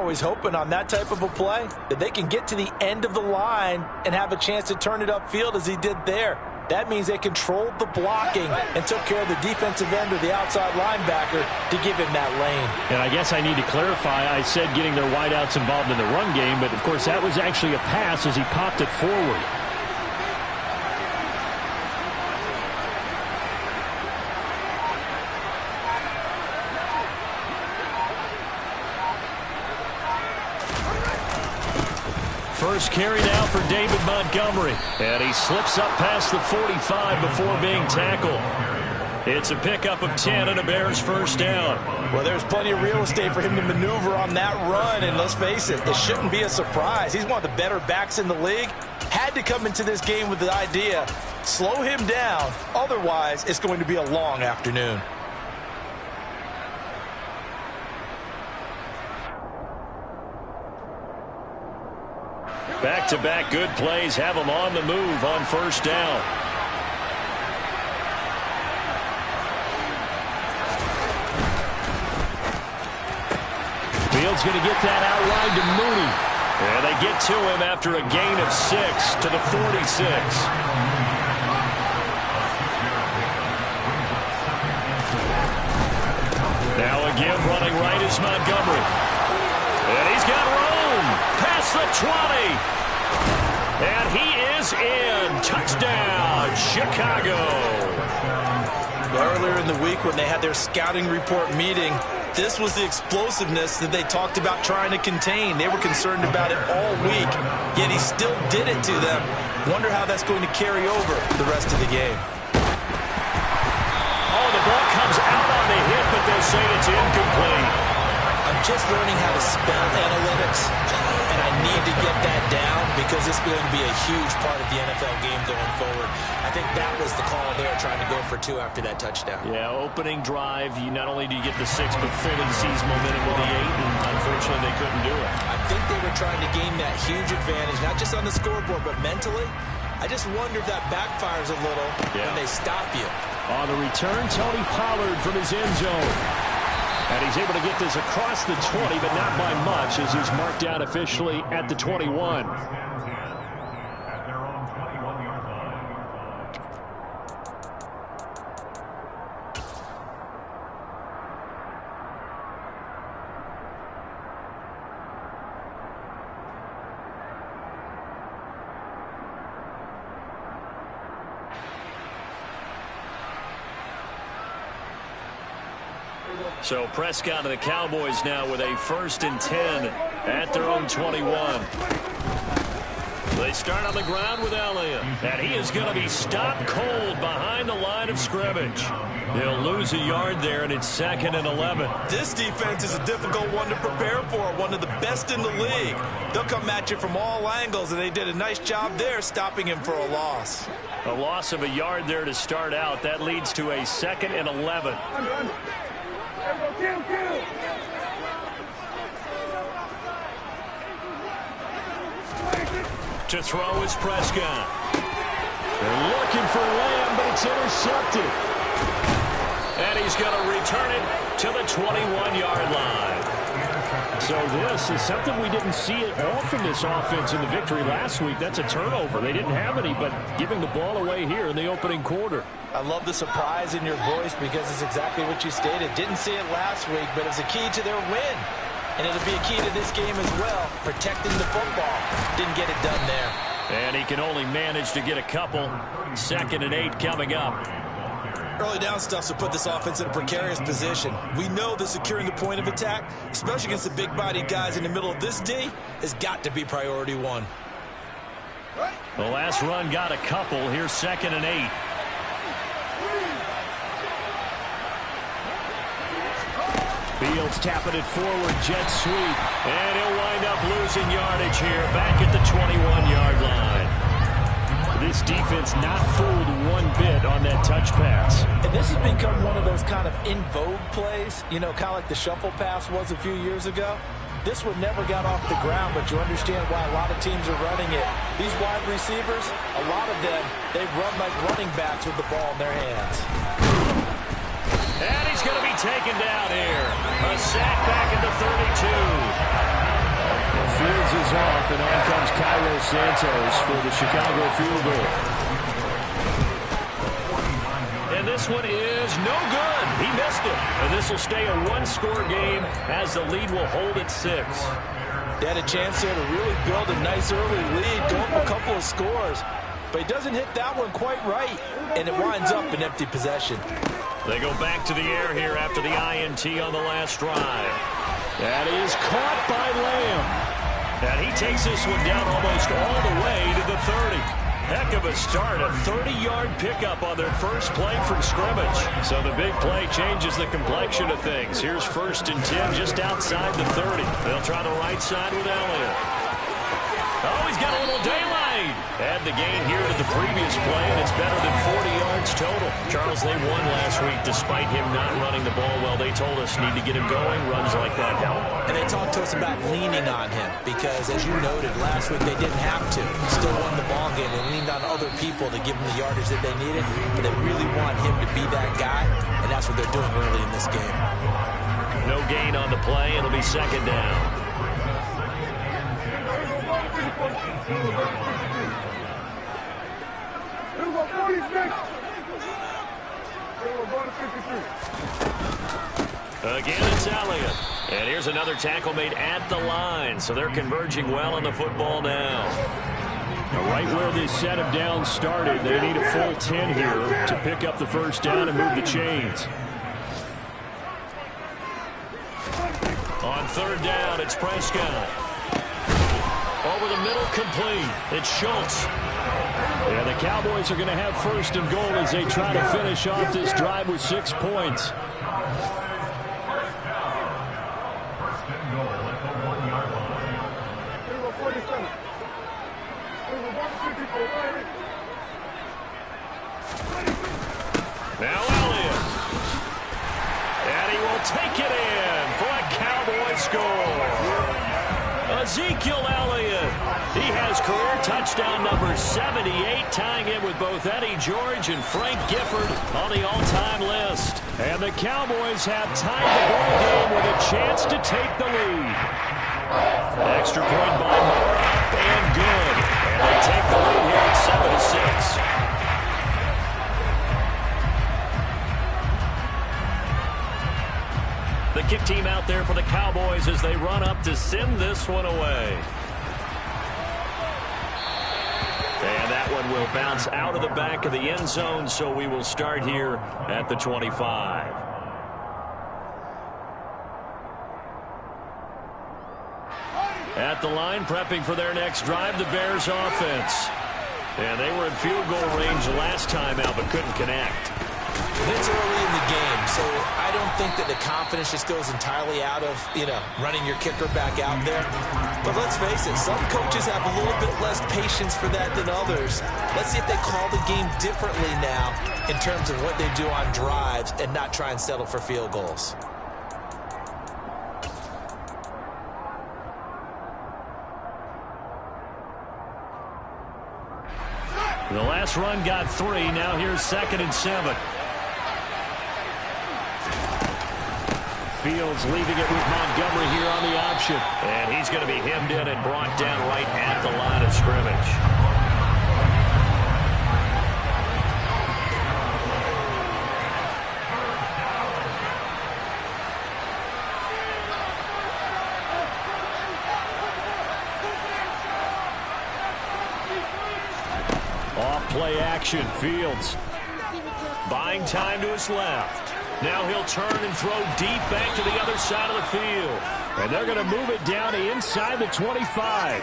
always hoping on that type of a play that they can get to the end of the line and have a chance to turn it upfield as he did there. That means they controlled the blocking and took care of the defensive end or the outside linebacker to give him that lane. And I guess I need to clarify, I said getting their wideouts involved in the run game, but of course that was actually a pass as he popped it forward. First carry now for David Montgomery. And he slips up past the 45 before being tackled. It's a pickup of 10 and a Bears first down. Well, there's plenty of real estate for him to maneuver on that run. And let's face it, it shouldn't be a surprise. He's one of the better backs in the league. Had to come into this game with the idea, slow him down. Otherwise, it's going to be a long afternoon. Back-to-back good plays have him on the move on first down. Fields going to get that outside to Mooney. And they get to him after a gain of 6 to the 46. Now again running right is Montgomery. And he's got room past the 20. And he is in. Touchdown, Chicago. Earlier in the week when they had their scouting report meeting, this was the explosiveness that they talked about trying to contain. They were concerned about it all week, yet he still did it to them. Wonder how that's going to carry over the rest of the game. Oh, the ball comes out on the hit, but they'll say it's incomplete. I'm just learning how to spell analytics, and I need to get that down because it's going to be a huge part of the NFL game going forward. I think that was the call there, trying to go for 2 after that touchdown. Yeah, opening drive, you not only do you get the 6, but fully seize momentum with the 8, and unfortunately they couldn't do it. I think they were trying to gain that huge advantage, not just on the scoreboard, but mentally. I just wonder if that backfires a little when they stop you. On the return, Tony Pollard from his end zone. And he's able to get this across the 20, but not by much, as he's marked out officially at the 21. So Prescott and the Cowboys now with a 1st and 10 at their own 21. They start on the ground with Elliott. And he is going to be stopped cold behind the line of scrimmage. They'll lose a yard there, and it's 2nd and 11. This defense is a difficult one to prepare for, one of the best in the league. They'll come at you from all angles, and they did a nice job there stopping him for a loss. A loss of a yard there to start out. That leads to a 2nd and 11. To throw is Prescott. They're looking for Lamb, but it's intercepted. And he's going to return it to the 21-yard line. So this is something we didn't see at all from this offense in the victory last week. That's a turnover. They didn't have any, but giving the ball away here in the opening quarter. I love the surprise in your voice because it's exactly what you stated. Didn't see it last week, but it's a key to their win. And it'll be a key to this game as well, protecting the football. Didn't get it done there. And he can only manage to get a couple. 2nd and 8 coming up. Early down stuff will put this offense in a precarious position. We know that securing the point of attack, especially against the big-bodied guys in the middle of this D, has got to be priority 1. The last run got a couple. Here's 2nd and 8. Fields tapping it forward, jet sweep. And he'll wind up losing yardage here, back at the 21-yard line. This defense not fooled one bit on that touch pass. And this has become one of those kind of in vogue plays, you know, kind of like the shuffle pass was a few years ago. This one never got off the ground, but you understand why a lot of teams are running it. These wide receivers, a lot of them, they run like running backs with the ball in their hands. And he's going to be taken down here. A sack back at the 32. and on comes Cairo Santos for the Chicago field goal. And this one is no good. He missed it. And this will stay a one-score game as the lead will hold at 6. They had a chance here to really build a nice early lead, go up a couple of scores. But he doesn't hit that one quite right, and it winds up an empty possession. They go back to the air here after the INT on the last drive. That is caught by Lamb. And he takes this one down almost all the way to the 30. Heck of a start, a 30-yard pickup on their first play from scrimmage. So the big play changes the complexion of things. Here's 1st and 10 just outside the 30. They'll try the right side with Elliott. Oh, he's got a little daylight. Add the gain here to the previous play, and it's better than 40 yards total. Charles, they won last week despite him not running the ball well. They told us need to get him going. Runs like that help. And they talked to us about leaning on him because, as you noted, last week they didn't have to. Still won the ball game. They leaned on other people to give them the yardage that they needed, but they really want him to be that guy, and that's what they're doing early in this game. No gain on the play. It'll be 2nd down. Again, it's Elliott. And here's another tackle made at the line. So they're converging well on the football now. Right where this set of downs started, they need a full 10 here to pick up the first down and move the chains. On 3rd down, it's Prescott. Over the middle, complete. It's Schultz. Yeah, the Cowboys are going to have 1st and goal as they try to finish off this drive with 6 points. Now Elliott. And he will take it in for a Cowboy score. Ezekiel Elliott. He has career touchdown number 78, tying it with both Eddie George and Frank Gifford on the all-time list. And the Cowboys have tied the ball game with a chance to take the lead. Extra point by Moore, up and good. And they take the lead here at 7-6. The kick team out there for the Cowboys as they run up to send this one away. And that one will bounce out of the back of the end zone, so we will start here at the 25. At the line, prepping for their next drive, the Bears offense. And they were in field goal range last time out, but couldn't connect. It's early in the game, so I don't think that the confidence just goes entirely out of, running your kicker back out there. But let's face it, some coaches have a little bit less patience for that than others. Let's see if they call the game differently now in terms of what they do on drives and not try and settle for field goals. The last run got 3. Now here's 2nd and 7. Fields leaving it with Montgomery here on the option. And he's going to be hemmed in and brought down right at the line of scrimmage. Off play action, Fields. Buying time to his left. Now he'll turn and throw deep back to the other side of the field. And they're going to move it down to inside the 25.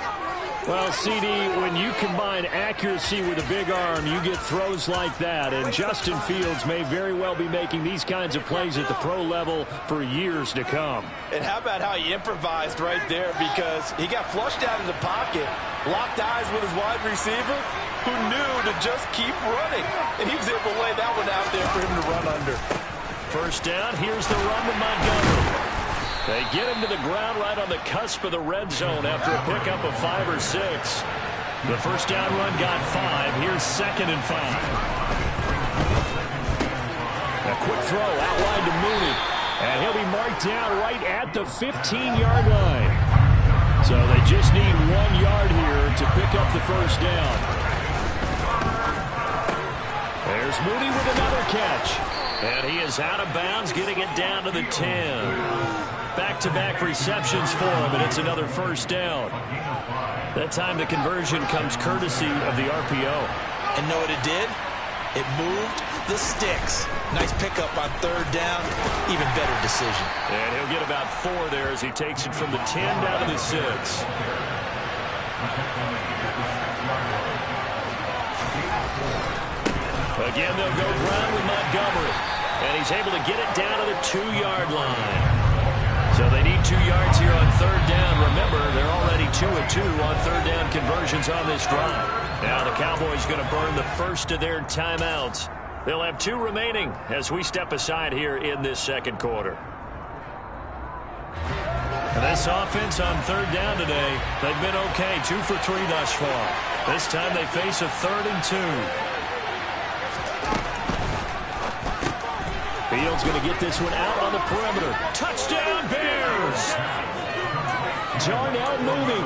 Well, CD, when you combine accuracy with a big arm, you get throws like that. And Justin Fields may very well be making these kinds of plays at the pro level for years to come. And how about how he improvised right there, because he got flushed out of the pocket, locked eyes with his wide receiver, who knew to just keep running. And he was able to lay that one out there for him to run under. First down, here's the run to Montgomery. They get him to the ground right on the cusp of the red zone after a pickup of 5 or 6. The first down run got 5. Here's 2nd and 5. A quick throw outlined to Mooney. And he'll be marked down right at the 15-yard line. So they just need 1 yard here to pick up the first down. There's Mooney with another catch. And he is out of bounds, getting it down to the 10. Back-to-back receptions for him, and it's another first down. That time the conversion comes courtesy of the RPO. And know what it did? It moved the sticks. Nice pickup on third down. Even better decision. And he'll get about 4 there as he takes it from the 10 down to the 6. Again, they'll go ground with Montgomery. And he's able to get it down to the 2-yard line. So they need 2 yards here on third down. Remember, they're already 2 of 2 on third down conversions on this drive. Now the Cowboys going to burn the first of their timeouts. They'll have 2 remaining as we step aside here in this second quarter. This offense on third down today, they've been okay. 2 for 3 thus far. This time they face a 3rd and 2. Fields going to get this one out on the perimeter. Touchdown, Bears! Darnell Mooney,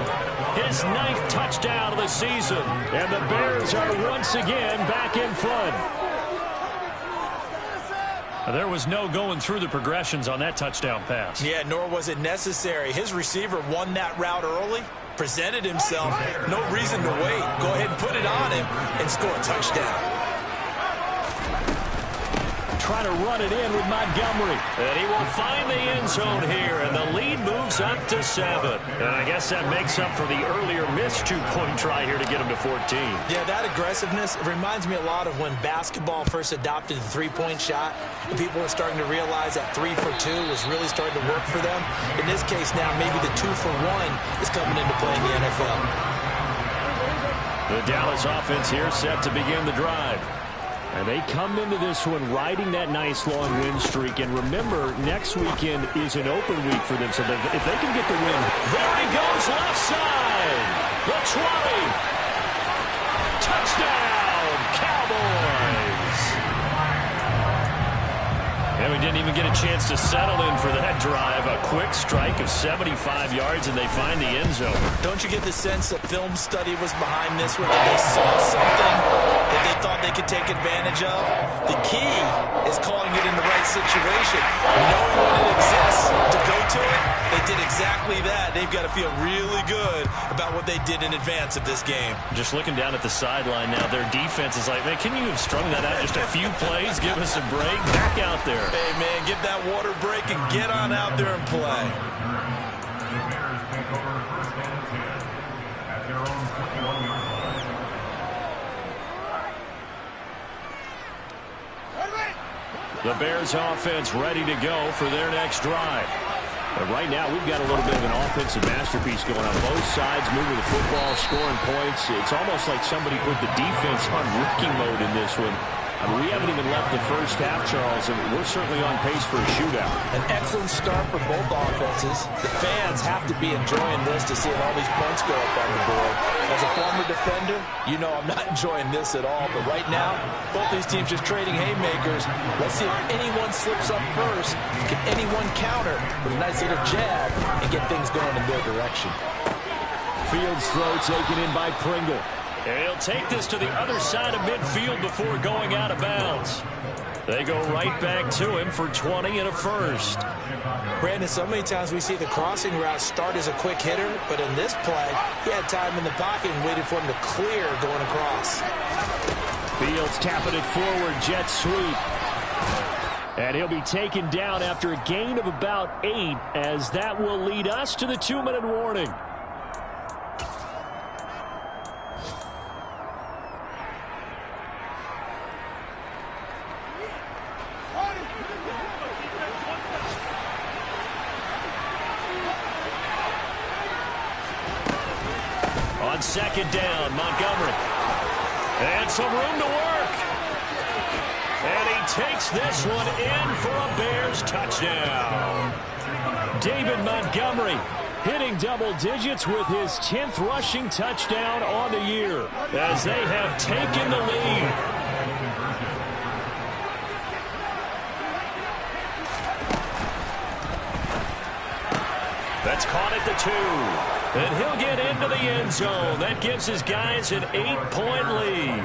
His 9th touchdown of the season. and the Bears are once again back in front. There was no going through the progressions on that touchdown pass. Yeah, nor was it necessary. His receiver won that route early, presented himself. No reason to wait. Go ahead and put it on him and score a touchdown. Trying to run it in with Montgomery. And he will find the end zone here, and the lead moves up to 7. And I guess that makes up for the earlier missed 2-point try here to get him to 14. Yeah, that aggressiveness, it reminds me a lot of when basketball first adopted the three-point shot, and people were starting to realize that 3 for 2 was really starting to work for them. In this case now, maybe the 2 for 1 is coming into play in the NFL. The Dallas offense here set to begin the drive. And they come into this one riding that nice long win streak. And remember, next weekend is an open week for them. So if they can get the win. There he goes, left side. The 20. Touchdown, Cowboys. And we didn't even get a chance to settle in for that drive. A quick strike of 75 yards, and they find the end zone. Don't you get the sense that film study was behind this one, that they saw something that they thought they could take advantage of? The key is calling it in the right situation. Knowing when it exists to go to it, they did exactly that. They've got to feel really good about what they did in advance of this game. Just looking down at the sideline now, their defense is like, man, can you have strung that out just a few plays? Give us a break. Back out there. Hey, man, give that water break and get on out there and play. The Bears offense ready to go for their next drive. And right now, we've got a little bit of an offensive masterpiece going on both sides, moving the football, scoring points. It's almost like somebody put the defense on rookie mode in this one. I mean, we haven't even left the first half, Charles, and we're certainly on pace for a shootout. An excellent start for both offenses. The fans have to be enjoying this to see all these points go up on the board. As a former defender, you know I'm not enjoying this at all. But right now, both these teams just trading haymakers. Let's see if anyone slips up first. Can anyone counter with a nice little jab and get things going in their direction? Fields throw taken in by Pringle. And he'll take this to the other side of midfield before going out of bounds. They go right back to him for 20 and a first. Brandon, so many times we see the crossing route start as a quick hitter, but in this play, he had time in the pocket and waited for him to clear going across. Fields tapping it forward, jet sweep. And he'll be taken down after a gain of about 8, as that will lead us to the 2-minute warning. On second down, Montgomery. And some room to work. And he takes this one in for a Bears touchdown. David Montgomery hitting double digits with his 10th rushing touchdown on the year, as they have taken the lead. That's caught at the 2. And he'll get into the end zone. That gives his guys an 8-point lead.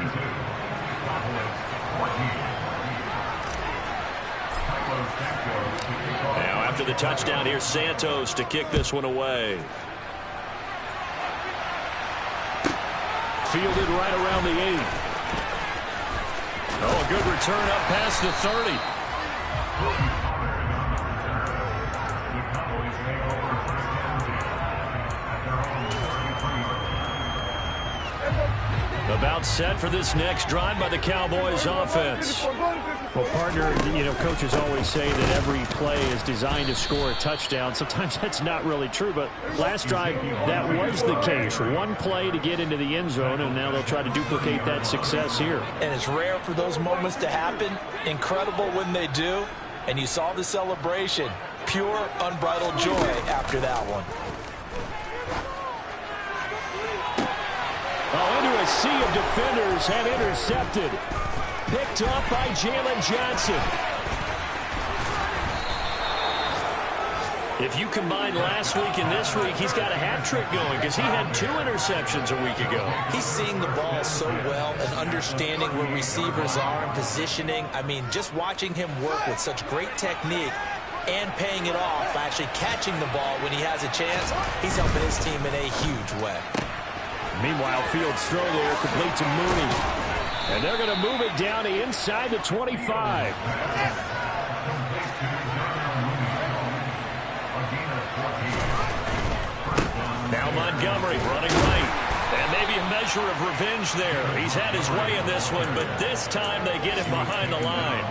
Now after the touchdown, here's Santos to kick this one away. Fielded right around the 8. Oh, a good return up past the 30. About set for this next drive by the Cowboys offense. Well, partner, coaches always say that every play is designed to score a touchdown. Sometimes that's not really true, but last drive, that was the case. One play to get into the end zone, and now they'll try to duplicate that success here. And it's rare for those moments to happen. Incredible when they do. And you saw the celebration. Pure, unbridled joy after that one. Oh, into a sea of defenders and intercepted. Picked up by Jalen Johnson. If you combine last week and this week, he's got a hat trick going because he had 2 interceptions a week ago. He's seeing the ball so well and understanding where receivers are and positioning. I mean, just watching him work with such great technique and paying it off by actually catching the ball when he has a chance, he's helping his team in a huge way. Meanwhile, Fields' throw there complete to Mooney. And they're going to move it down to inside the 25. Now Montgomery running right. And maybe a measure of revenge there. He's had his way in this one, but this time they get him behind the line.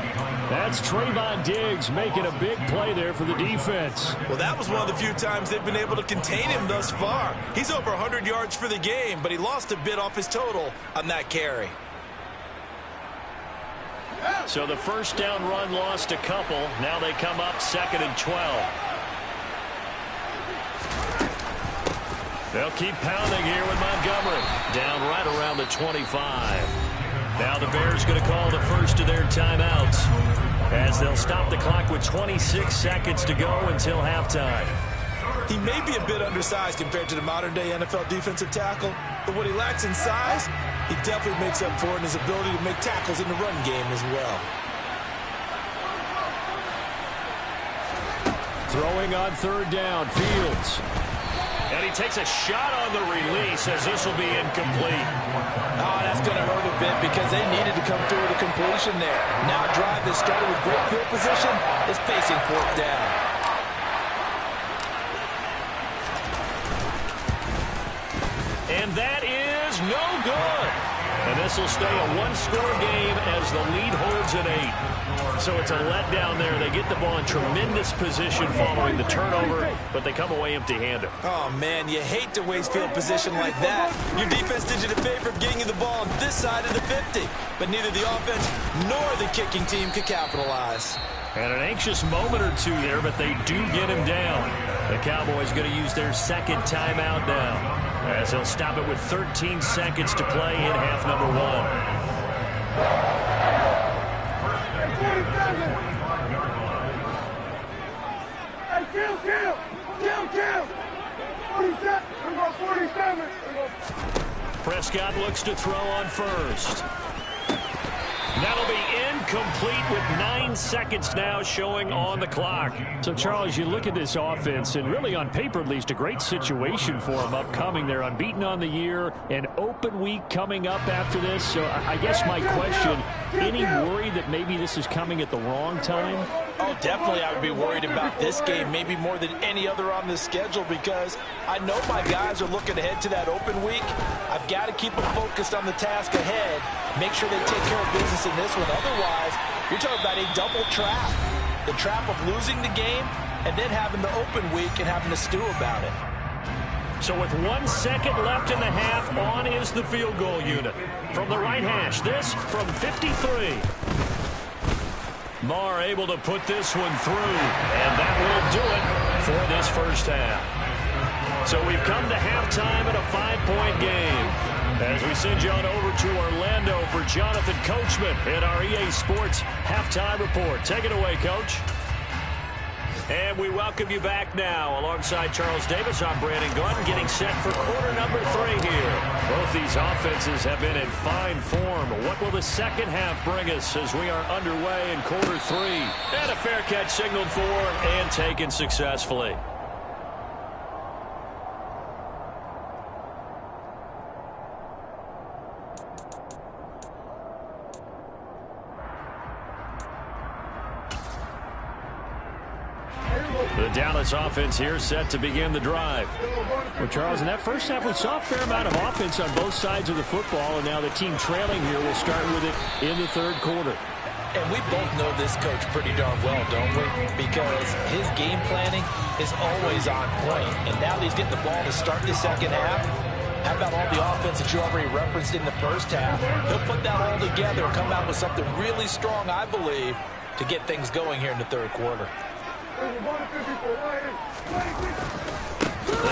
That's Trayvon Diggs making a big play there for the defense. Well, that was one of the few times they've been able to contain him thus far. He's over 100 yards for the game, but he lost a bit off his total on that carry. So the first down run lost a couple. Now they come up 2nd and 12. They'll keep pounding here with Montgomery. Down right around the 25. Now the Bears going to call the first of their timeouts as they'll stop the clock with 26 seconds to go until halftime. He may be a bit undersized compared to the modern-day NFL defensive tackle, but what he lacks in size, he definitely makes up for in his ability to make tackles in the run game as well. Throwing on 3rd down, Fields. And he takes a shot on the release as this will be incomplete. Oh, that's going to hurt a bit because they needed to come through with a completion there. Now a drive that started with great field position is facing 4th down. And that is no good. And this will stay a 1-score game as the lead holds at 8. So it's a letdown there. They get the ball in tremendous position following the turnover, but they come away empty-handed. Oh, man, you hate to waste field position like that. Your defense did you the favor of getting you the ball on this side of the 50, but neither the offense nor the kicking team could capitalize. And an anxious moment or two there, but they do get him down. The Cowboys going to use their 2nd timeout now, as they'll stop it with 13 seconds to play in half number 1. Prescott looks to throw on first. That'll be incomplete with 9 seconds now showing on the clock. So, Charles, you look at this offense, and really on paper at least, a great situation for them upcoming. They're unbeaten on the year, an open week coming up after this. So I guess my question, any worry that maybe this is coming at the wrong time? Oh, definitely I would be worried about this game, maybe more than any other on the schedule, because I know my guys are looking ahead to that open week. I've got to keep them focused on the task ahead, make sure they take care of business in this one. Otherwise, you're talking about a double trap. The trap of losing the game and then having the open week and having to stew about it. So with 1 second left in the half, on is the field goal unit. From the right hash, this from 53. Marr able to put this one through, and that will do it for this first half. So we've come to halftime in a 5-point game. As we send you on over to Orlando for Jonathan Coachman in our EA Sports Halftime Report. Take it away, Coach. And we welcome you back now. Alongside Charles Davis, I'm Brandon Gunn, getting set for quarter number 3 here. Both these offenses have been in fine form. What will the second half bring us as we are underway in quarter 3? And a fair catch signaled for and taken successfully. The Dallas offense here set to begin the drive. Well, Charles, in that first half, we saw a fair amount of offense on both sides of the football, and now the team trailing here will start with it in the third quarter. And we both know this coach pretty darn well, don't we? Because his game planning is always on point. And now that he's getting the ball to start the second half, how about all the offense that you already referenced in the first half? He'll put that all together and come out with something really strong, I believe, to get things going here in the third quarter. They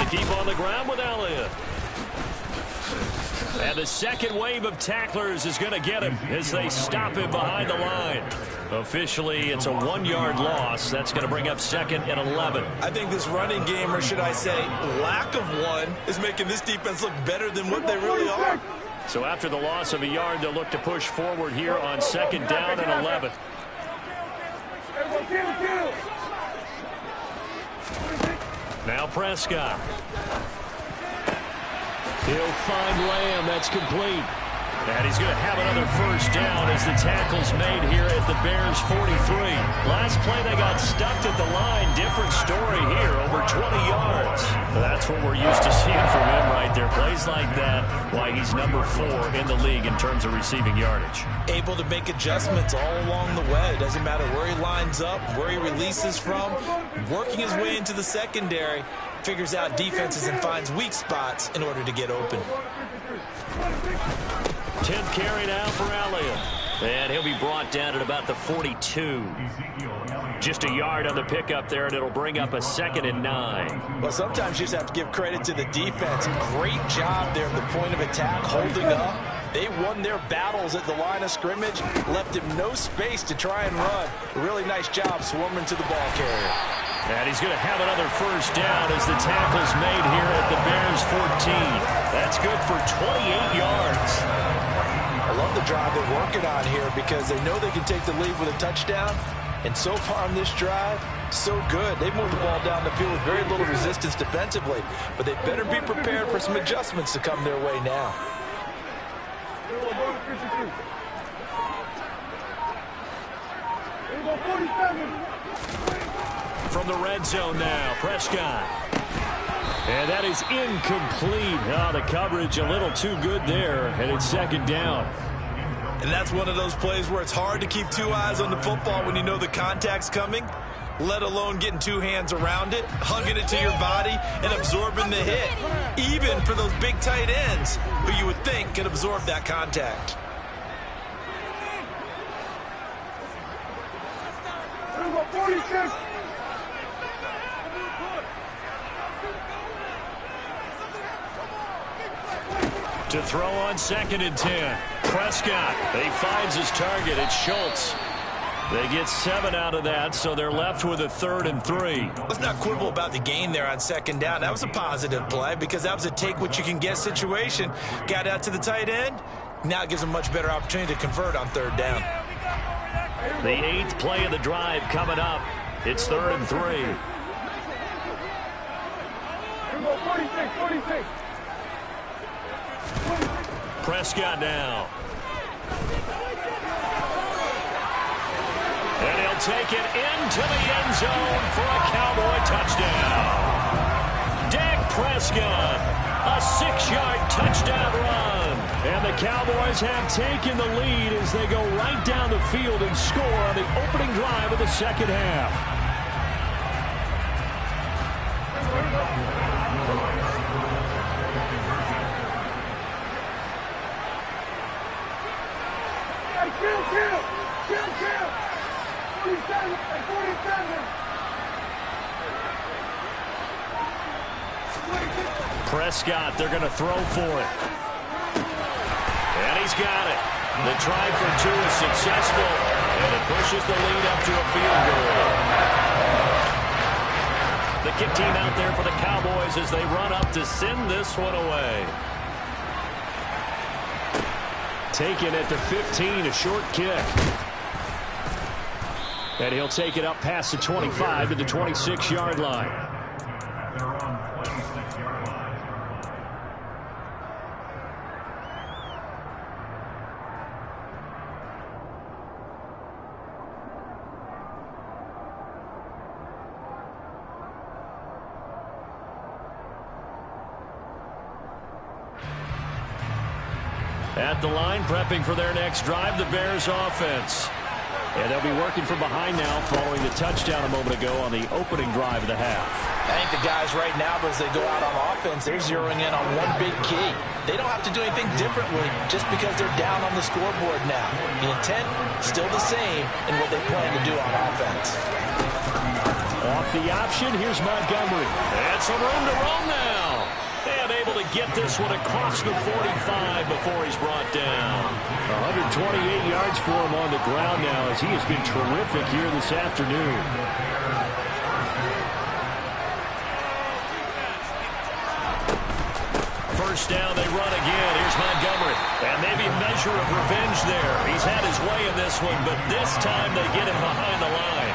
keep on the ground with Elliott. And the second wave of tacklers is going to get him as they stop him behind the line. Officially, it's a 1-yard loss. That's going to bring up 2nd and 11. I think this running game, or should I say lack of one, is making this defense look better than what they really are. So after the loss of a yard, they'll look to push forward here on 2nd down and 11. Now Prescott. He'll find Lamb. That's complete. And he's going to have another first down as the tackle's made here at the Bears 43. Last play they got stuffed at the line. Different story here, over 20 yards. That's what we're used to seeing from him right there. Plays like that, why he's number 4 in the league in terms of receiving yardage. Able to make adjustments all along the way. Doesn't matter where he lines up, where he releases from. Working his way into the secondary, figures out defenses and finds weak spots in order to get open. 10th carry now for Elliott. And he'll be brought down at about the 42. Just a yard on the pickup there, and it'll bring up a 2nd and 9. Well, sometimes you just have to give credit to the defense. Great job there at the point of attack, holding up. They won their battles at the line of scrimmage, left him no space to try and run. A really nice job swarming to the ball carrier. And he's going to have another first down as the tackle's made here at the Bears 14. That's good for 28 yards. I love the drive they're working on here because they know they can take the lead with a touchdown. And so far on this drive, so good. They've moved the ball down the field with very little resistance defensively. But they better be prepared for some adjustments to come their way now. From the red zone now, Prescott. And that is incomplete. Oh, the coverage a little too good there, and it's 2nd down. And that's one of those plays where it's hard to keep 2 eyes on the football when you know the contact's coming, let alone getting 2 hands around it, hugging it to your body, and absorbing the hit. Even for those big tight ends who you would think can absorb that contact. To throw on 2nd and 10. Prescott, he finds his target. It's Schultz. They get 7 out of that, so they're left with a 3rd and 3. Let's not quibble about the gain there on 2nd down. That was a positive play because that was a take-what-you-can-get situation. Got out to the tight end. Now it gives them a much better opportunity to convert on 3rd down. The 8th play of the drive coming up. It's 3rd and 3. 46. Prescott now. And he'll take it into the end zone for a Cowboy touchdown. Dak Prescott, a 6-yard touchdown run. And the Cowboys have taken the lead as they go right down the field and score on the opening drive of the second half. Prescott, they're going to throw for it. And he's got it. The try for 2 is successful, and it pushes the lead up to a field goal. kick team out there for the Cowboys as they run up to send this one away. Taken at the 15, a short kick. And he'll take it up past the 25 to the 26-yard line. At the line, prepping for their next drive, the Bears offense. And they'll be working from behind now following the touchdown a moment ago on the opening drive of the half. I think the guys right now, as they go out on offense, they're zeroing in on one big key. They don't have to do anything differently just because they're down on the scoreboard now. The intent, still the same in what they plan to do on offense. Off the option, here's Montgomery. And some room to roam now. And able to get this one across the 45 before he's brought down. 128 yards for him on the ground now as he has been terrific here this afternoon. First down, they run again. Here's Montgomery. And maybe a measure of revenge there. He's had his way in this one, but this time they get him behind the line.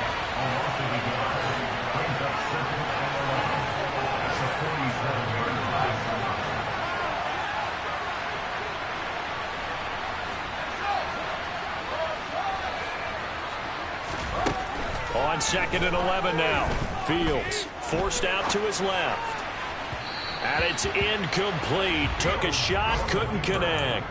On 2nd and 11 now. Fields forced out to his left. And it's incomplete. Took a shot, couldn't connect.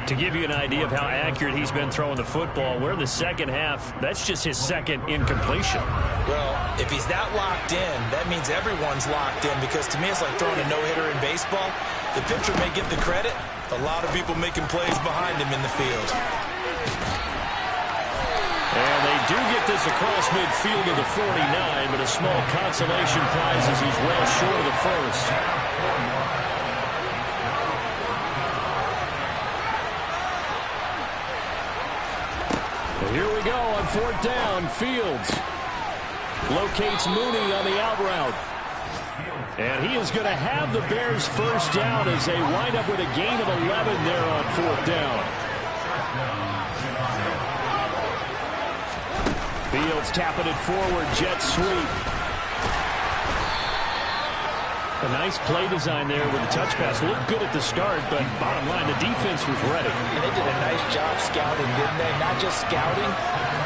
To give you an idea of how accurate he's been throwing the football, we're in the second half. That's just his second incompletion. Well, if he's that locked in, that means everyone's locked in, because to me it's like throwing a no-hitter in baseball. The pitcher may get the credit. A lot of people making plays behind him in the field. And they do get this across midfield of the 49, but a small consolation prize as he's well short of the first. Here we go on 4th down. Fields locates Mooney on the out route. And he is going to have the Bears first down as they wind up with a gain of 11 there on 4th down. Fields tapping it forward, jet sweep. A nice play design there with the touch pass. Looked good at the start, but bottom line, the defense was ready. And they did a nice job scouting, didn't they? Not just scouting,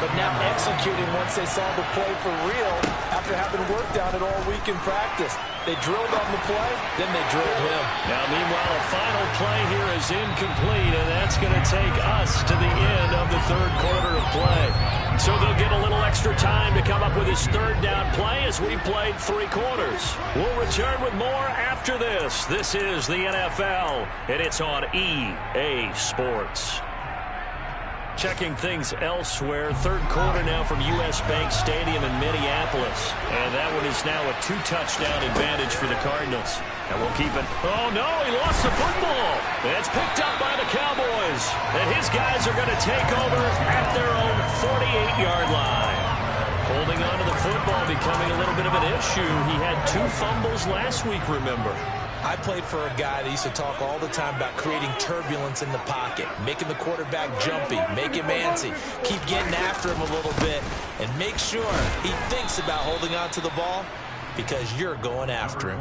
but now executing once they saw the play for real after having worked on it all week in practice. They drilled on the play, then they drilled him. Now, meanwhile, a final play here is incomplete, and that's going to take us to the end of the 3rd quarter of play. So they'll get a little extra time to come up with his 3rd down play as we played 3 quarters. We'll return with more after this. This is the NFL, and it's on EA Sports. Checking things elsewhere. 3rd quarter now from U.S. Bank Stadium in Minneapolis. And that one is now a 2-touchdown advantage for the Cardinals. And we'll keep it. Oh, no, he lost the football. It's picked up by the Cowboys. And his guys are going to take over at their own 48-yard line. Holding on to the football becoming a little bit of an issue. He had 2 fumbles last week, remember. I played for a guy that used to talk all the time about creating turbulence in the pocket, making the quarterback jumpy, make him antsy, keep getting after him a little bit, and make sure he thinks about holding on to the ball because you're going after him.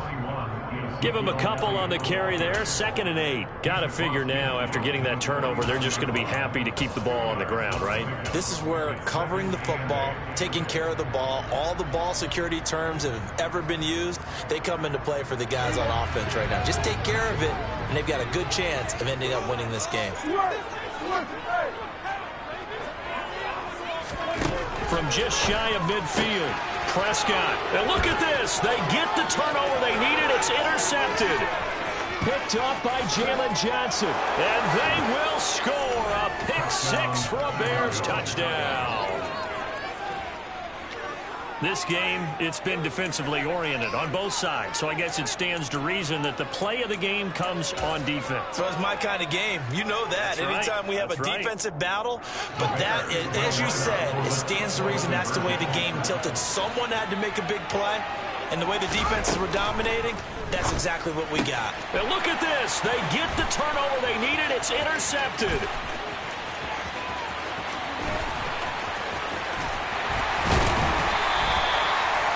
Give him a couple on the carry there. 2nd and 8. Got to figure now after getting that turnover, they're just going to be happy to keep the ball on the ground, right? This is where covering the football, taking care of the ball, all the ball security terms that have ever been used, they come into play for the guys on offense right now. Just take care of it, and they've got a good chance of ending up winning this game. From just shy of midfield, Prescott. And look at this. They get the turnover they needed. It's intercepted. Picked off by Jalen Johnson. And they will score a pick 6 for a Bears touchdown. This game, it's been defensively oriented on both sides, so I guess it stands to reason that the play of the game comes on defense. So it's my kind of game. You know that. That's Anytime right. we have That's a right. defensive battle, but that, as you said, it stands to reason that's the way the game tilted. Someone had to make a big play, And the way the defenses were dominating, that's exactly what we got. And look at this. They get the turnover they needed. It's intercepted.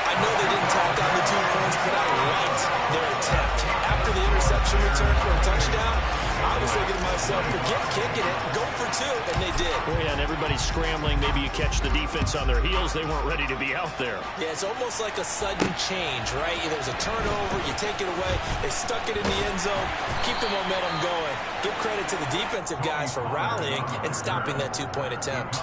I know they didn't tack on the 2 points, but I liked their attempt. After the interception return for a touchdown, I was thinking to myself, forget kicking it, go for 2, and they did. Oh, yeah, and everybody's scrambling. Maybe you catch the defense on their heels. They weren't ready to be out there. Yeah, it's almost like a sudden change, right? There's a turnover, you take it away, they stuck it in the end zone, keep the momentum going. Give credit to the defensive guys for rallying and stopping that 2-point attempt.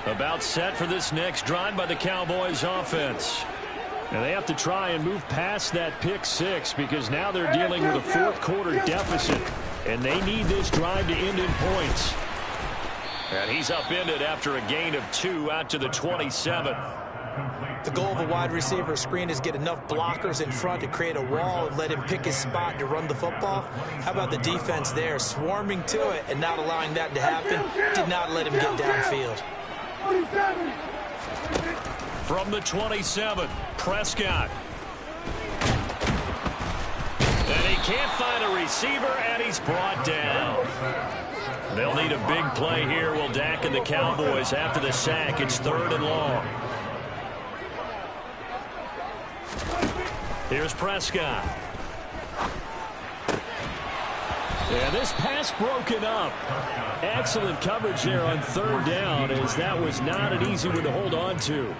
About set for this next drive by the Cowboys offense. And they have to try and move past that pick 6 because now they're dealing with a 4th quarter deficit. And they need this drive to end in points. And he's upended after a gain of 2 out to the 27. The goal of a wide receiver screen is get enough blockers in front to create a wall and let him pick his spot to run the football. How about the defense there, swarming to it and not allowing that to happen? Did not let him get downfield. From the 27, Prescott. And he can't find a receiver, and he's brought down. They'll need a big play here, will Dak and the Cowboys after the sack. It's 3rd and long. Here's Prescott. Yeah, this pass broken up. Excellent coverage there on 3rd down, as that was not an easy one to hold on to.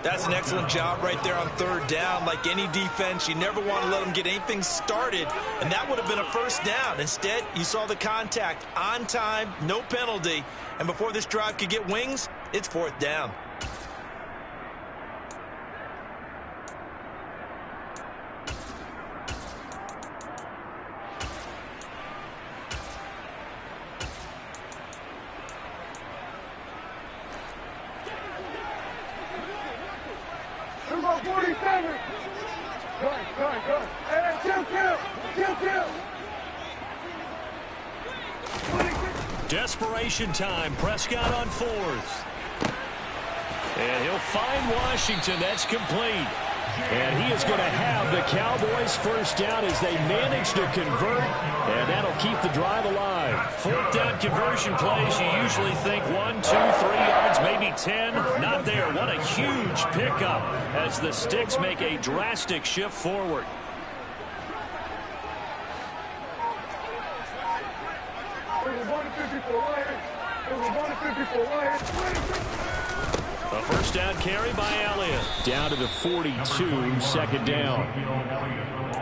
That's an excellent job right there on 3rd down. Like any defense, you never want to let them get anything started, and that would have been a 1st down. Instead, you saw the contact on time, no penalty, and before this drive could get wings, it's 4th down. Desperation time. Prescott on 4th. And he'll find Washington. That's complete. And he is going to have the Cowboys 1st down as they manage to convert. And that'll keep the drive alive. 4th down conversion plays, you usually think 1, 2, 3 yards, maybe 10. Not there. What a huge pickup as the Sticks make a drastic shift forward. A 1st down carry by Elliott. Down to the 42, 2nd down.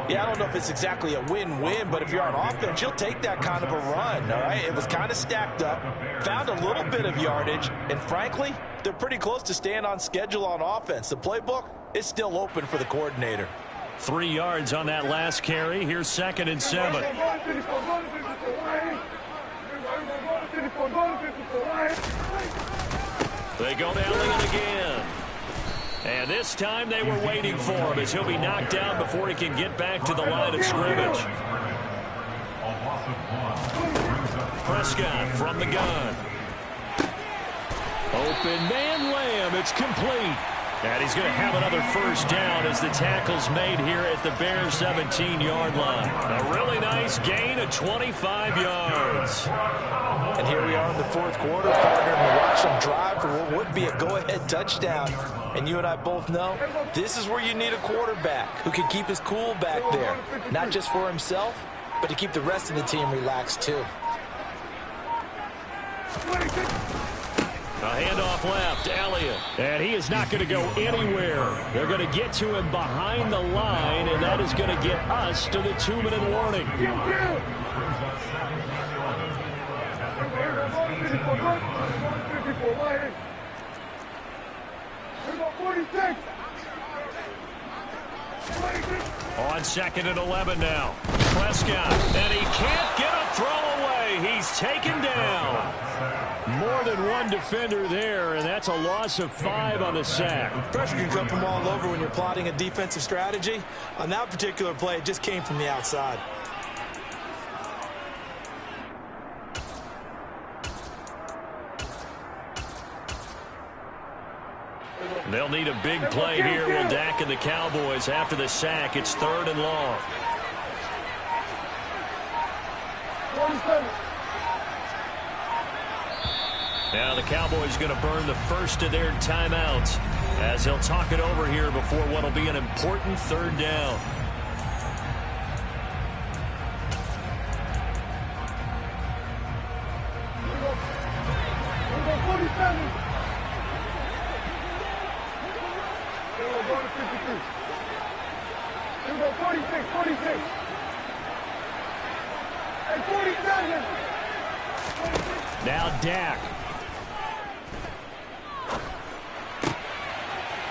Yeah, I don't know if it's exactly a win-win, but if you're on offense, you'll take that kind of a run, all right? It was kind of stacked up, found a little bit of yardage, and frankly, they're pretty close to staying on schedule on offense. The playbook is still open for the coordinator. 3 yards on that last carry. Here's 2nd and 7. They go down it again. And this time they were waiting for him as he'll be knocked down before he can get back to the line of scrimmage. Prescott from the gun. Open man Lamb. It's complete. And he's going to have another 1st down as the tackle's made here at the Bears 17-yard line. A really nice gain of 25 yards. And here we are in the 4th quarter, partner, and we watch them drive for what would be a go-ahead touchdown. And you and I both know this is where you need a quarterback who can keep his cool back there, not just for himself, but to keep the rest of the team relaxed too. A handoff left, Elliott. And he is not going to go anywhere. They're going to get to him behind the line, and that is going to get us to the 2-minute warning. On 2nd and 11 now. Prescott, and he can't get a throw away. He's taken down. More than one defender there, and that's a loss of 5 on the sack. Pressure can come from all over when you're plotting a defensive strategy. On that particular play, it just came from the outside. They'll need a big play here. Will Dak and the Cowboys after the sack. It's 3rd and long. Now the Cowboys going to burn the first of their timeouts as they'll talk it over here before what will be an important 3rd down. Now Dak.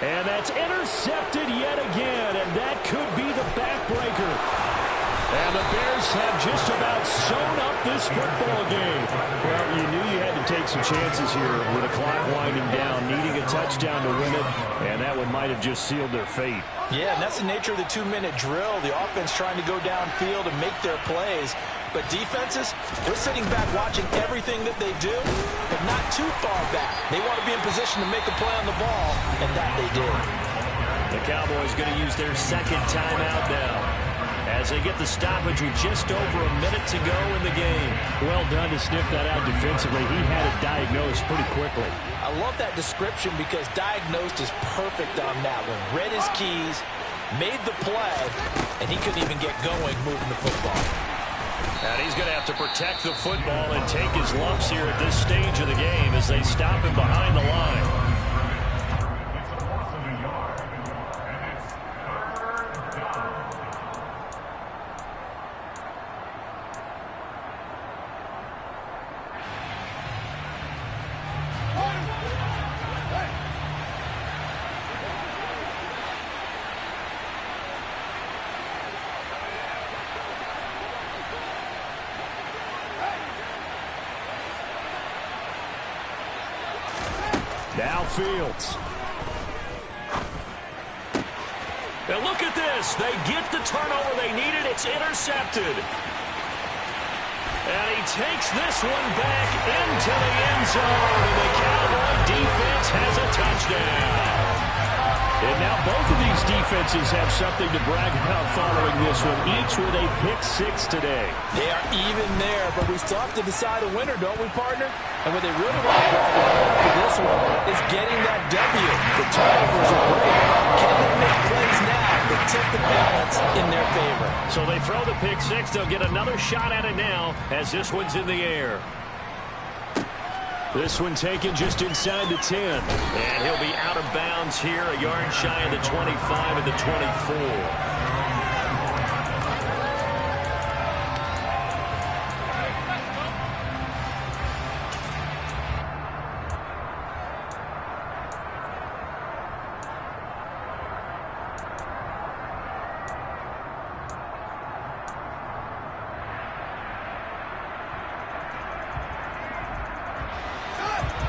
And that's intercepted yet again, and that could be the backbreaker. And the Bears have just about sewn up this football game. Well, you knew you had to take some chances here with the clock winding down, needing a touchdown to win it, and that one might have just sealed their fate. Yeah, and that's the nature of the 2-minute drill. The offense trying to go downfield and make their plays. But defenses, they're sitting back watching everything that they do, but not too far back. They want to be in position to make a play on the ball, and that they did. The Cowboys going to use their 2nd timeout now as they get the stoppage with just over a minute to go in the game. Well done to sniff that out defensively. He had it diagnosed pretty quickly. I love that description because diagnosed is perfect on that one. Read his keys, made the play, and he couldn't even get going moving the football. And he's going to have to protect the football and take his lumps here at this stage of the game as they stop him behind the line. Now Fields. And look at this. They get the turnover they needed. It's intercepted. And he takes this one back into the end zone. And the Cowboy defense has a touchdown. And now both of these defenses have something to brag about following this one, each with a pick 6 today. They are even there, but we still have to decide a winner, don't we, partner? And what they really want to brag about after this one is getting that W. The turnovers are great. Can they make plays now that tip the balance in their favor? So they throw the pick 6. They'll get another shot at it now as this one's in the air. This one taken just inside the 10. And he'll be out of bounds here, a yard shy of the 25 and the 24.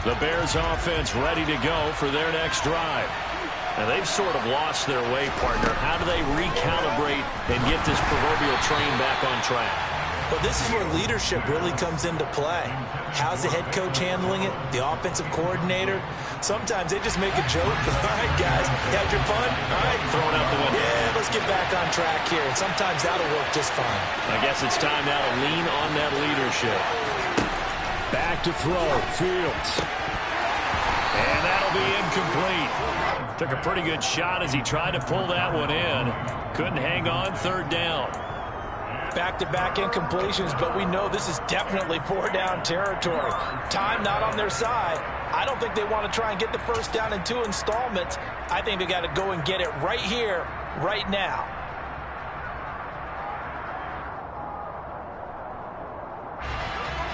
The Bears offense ready to go for their next drive. And they've sort of lost their way, partner. How do they recalibrate and get this proverbial train back on track? Well, this is where leadership really comes into play. How's the head coach handling it? The offensive coordinator? Sometimes they just make a joke. All right, guys, had your fun? All right. Throw it out the window. Yeah, let's get back on track here. And sometimes that'll work just fine. I guess it's time now to lean on that leadership. Back to throw. Fields. And that'll be incomplete. Took a pretty good shot as he tried to pull that one in. Couldn't hang on. 3rd down. Back-to-back incompletions, but we know this is definitely 4-down territory. Time not on their side. I don't think they want to try and get the first down in 2 installments. I think they got to go and get it right here, right now.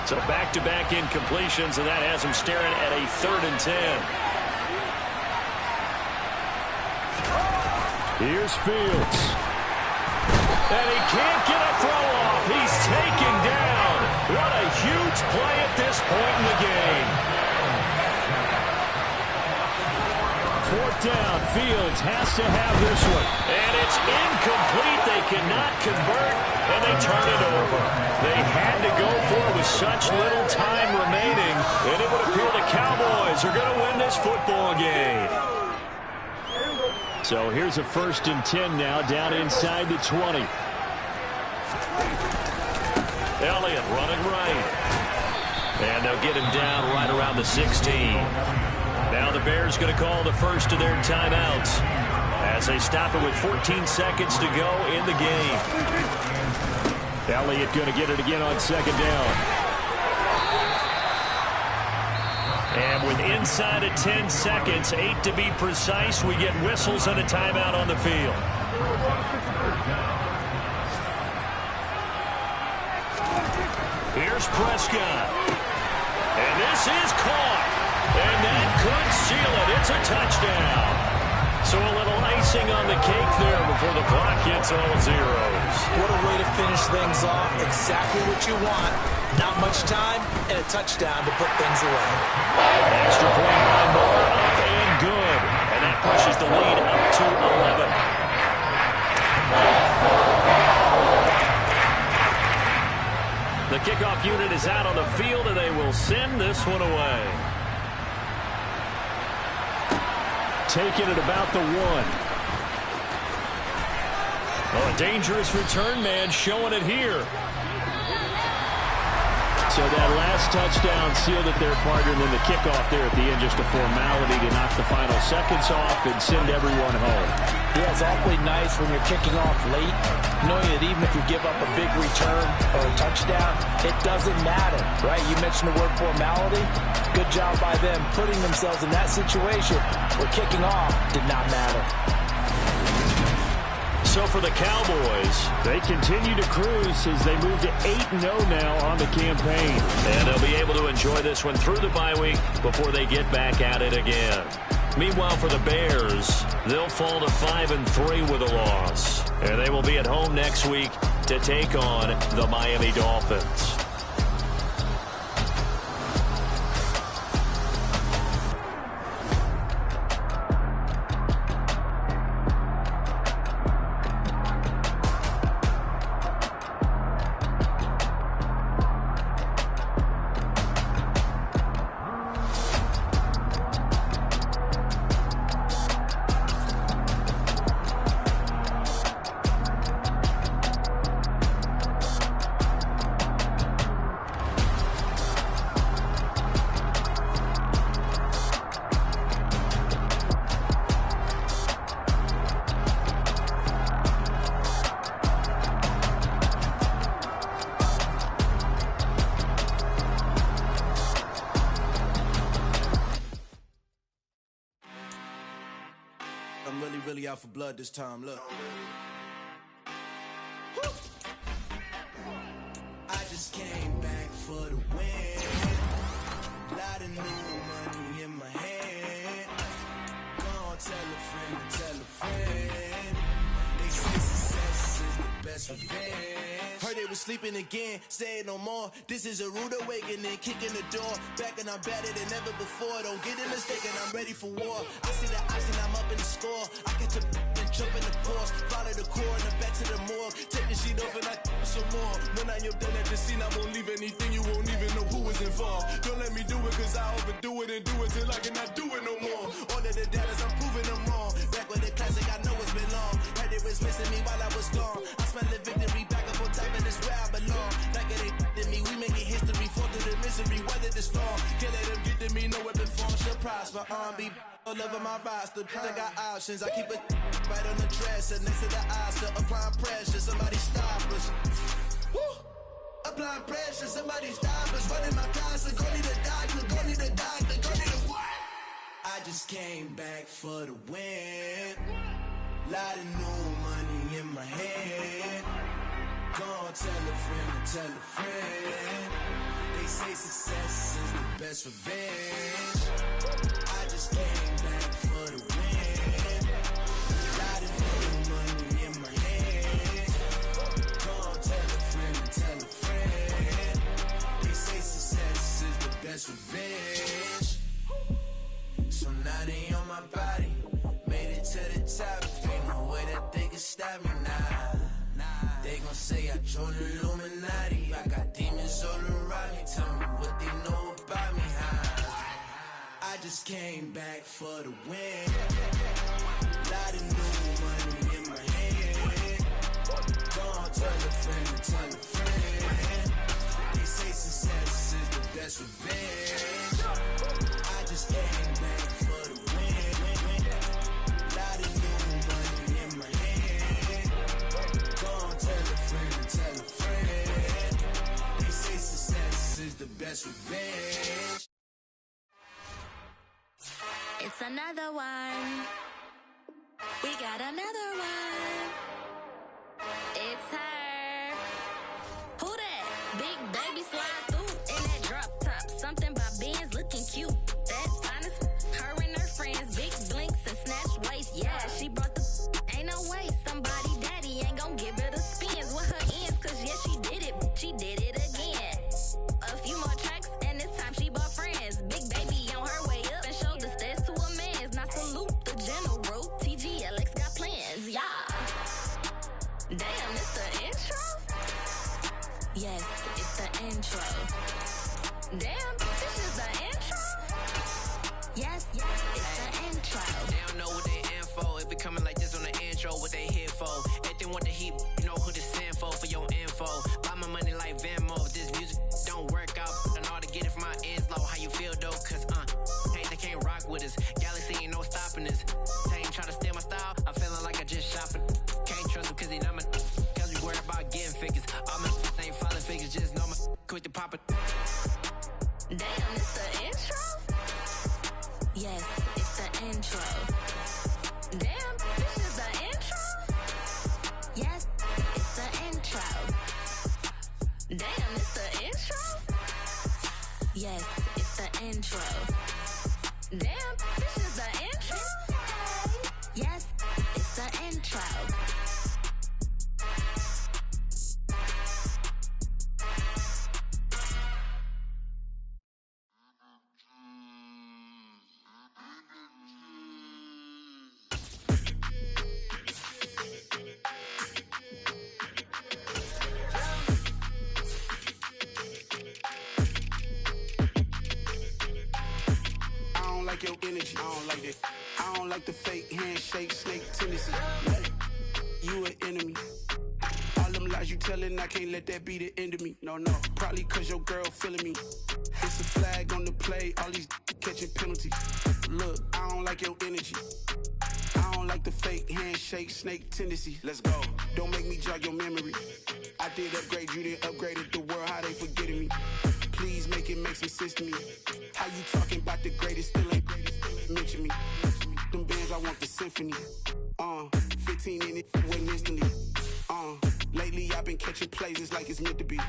So back-to-back incompletions, and that has him staring at a 3rd and 10. Here's Fields. And he can't get a throw off. He's taken down. What a huge play at this point in the game. 4th down. Fields has to have this one. And it's incomplete. They cannot convert, and they turn it over. They had to go for it with such little time remaining, and it would appear the Cowboys are going to win this football game. So here's a 1st and 10 now, down inside the 20. Elliott running right. And they'll get him down right around the 16. Now the Bears going to call the first of their timeouts as they stop it with 14 seconds to go in the game. Elliott going to get it again on 2nd down. And with inside of 10 seconds, 8 to be precise, we get whistles and a timeout on the field. Here's Prescott. And this is caught. And that could seal it. It's a touchdown. So a little icing on the cake there before the clock hits all zeros. What a way to finish things off. Exactly what you want. Not much time and a touchdown to put things away. Extra point by Moore, up and good. And that pushes the lead up to 11. The kickoff unit is out on the field, and they will send this one away. Taking it about the 1. Oh, a dangerous return man showing it here. So that last touchdown sealed it their partner, and then the kickoff there at the end, just a formality to knock the final seconds off and send everyone home. Yeah, it's awfully nice when you're kicking off late, knowing that even if you give up a big return or a touchdown, it doesn't matter, right? You mentioned the word formality. Good job by them putting themselves in that situation where kicking off did not matter. So for the Cowboys, they continue to cruise as they move to 8-0 now on the campaign. And they'll be able to enjoy this one through the bye week before they get back at it again. Meanwhile, for the Bears, they'll fall to 5-3 with a loss. And they will be at home next week to take on the Miami Dolphins. really out for blood this time. Look. Woo. I just came back for the win. Lot of new money in my hand. Gonna tell a friend to tell a friend. They say success is the best revenge. Heard they was sleeping again, say it no more. This is a rude awakening, kicking the door. Back and I'm better than ever before. Don't get it mistaken, I'm ready for war. I see the option, I'm up in the score. I get to and jump in the course. Follow the core and then back to the morgue. Take the sheet off and I some more. When I am done at the scene, I won't leave anything. You won't even know who is involved. Don't let me do it, cause I overdo it and do it till I cannot do it no more. All of the data's, I'm proving them wrong. Back with the classic, I know it's been long. Heard it was missing me while I was gone. I smell the victory back up on top, and it's where I belong. Like it ain't to me, we making history. Fall through the misery, weather this storm. Can't let them get to me, no weapon form shall prosper. Be all over my roster, I got options. I keep it right on the dresser, next to the Oscar. Applying pressure, somebody stop us. Woo! Applying pressure, somebody stop us. Running my closet, go need a doctor, go need a doctor, go need a what? I just came back for the win. Lot of new money in my hand. Gonna tell a friend to tell a friend. They say success is the best revenge. I just came back for the win. Lot of new money in my hand. Gonna tell a friend to tell a friend. They say success is the best revenge. So now they on my body. Made it to the top. Ain't no way that they can stop me now. They gon' say I joined the Illuminati. I got demons all around me. Tell me what they know about me, huh? I just came back for the win. Lot of that's revenge. It's another one. We got another one. It's her. Who that? Big baby slide through in that drop top. Something about Benz looking cute. That's honest. Her and her friends, big blinks and snatched waist. Yeah, she brought the ain't no way. Somebody daddy ain't gon' give her the spins with her ends. Cause yeah, she did it. She did it again. A few more tracks and this time she bought friends. Big baby on her way up and showed the stairs to a man's. Now salute the general. TGLX got plans, yeah. Damn, it's the intro? Yes, it's the intro. Damn, this is the intro? Yes, it's the intro. They don't know what they in for. If it coming like this on the intro, what they here for? Everything want the heat, you know who to send for your info. Buy my money like Venmo. If this music don't work out, I know how to get it from my ends low. How you feel though? Cause hey, they can't rock with us. Galaxy ain't no stopping us. Ain't try to steal my style. I'm feeling like I just shopping. Can't trust him cause he not my. Cause we worried about getting figures. All my ain't falling figures. Just know my quick to pop it. Damn, it's the intro? Yes, it's the intro. Damn, this is the intro? Yes, it's the intro. Damn, it's the intro? Yes, it's the intro. Damn, this is the intro? Yes, it's the intro. Your energy, I don't like that. I don't like the fake handshake, snake tendency. You an enemy. All them lies you telling, I can't let that be the end of me. No, probably cause your girl feeling me. It's a flag on the play, all these catching penalties. Look, I don't like your energy. I don't like the fake handshake, snake tendency. Let's go. Don't make me jog your memory. I did upgrade, you didn't upgrade it. The world, how they forgetting me. Please make it make some sense to me. How you talking about the greatest, still ain't greatest, mention me. Them bands, I want the symphony. 15 in it, went instantly. Lately I've been catching plays, it's like it's meant to be.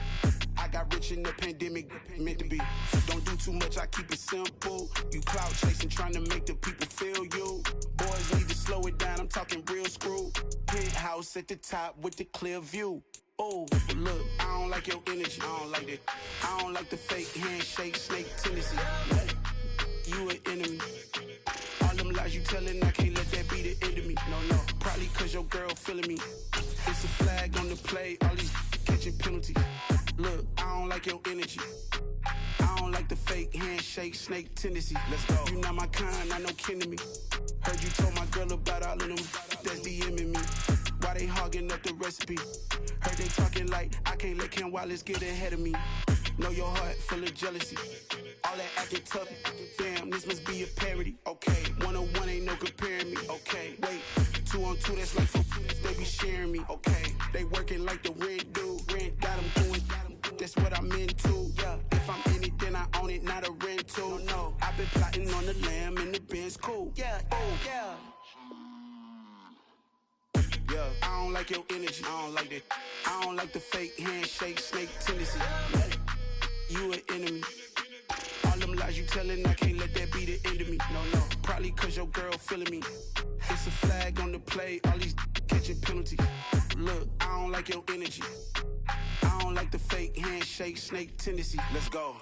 I got rich in the pandemic, meant to be. Don't do too much, I keep it simple. You clout chasing, trying to make the people feel you. Boys need to slow it down, I'm talking real screw. Penthouse at the top with the clear view. Oh, look, I don't like your energy, I don't like that. I don't like the fake handshake, snake tendency. You an enemy. All them lies you telling, I can't let that be the end of me. No, probably cause your girl feeling me. It's a flag on the play, all these catching penalties. Look, I don't like your energy. I don't like the fake handshake, snake tendency. Let's go. You not my kind, not no kin to me. Heard you told my girl about all of them that's DMing me. Why they hogging up the recipe? Heard they talking like I can't let Ken Wallace get ahead of me. Know your heart full of jealousy. All that acting tough, damn, this must be a parody. Okay, 1-on-1 ain't no comparing me. Okay, wait, 2-on-2, that's like 4, they be sharing me. Okay, they working like the rent dude. Rent got them doing, that's what I'm into. Yeah, if I'm in it, then I own it, not a rental. No, I've been plotting on the lamb and the Benz cool. Yeah, oh, yeah. Yeah, I don't like your energy, I don't like that. I don't like the fake handshake, snake tendency. You an enemy. All them lies you telling, I can't let that be the end of me. No, probably cause your girl feeling me. It's a flag on the play, all these catching penalties. Look, I don't like your energy. I don't like the fake handshake, snake tendency. Let's go.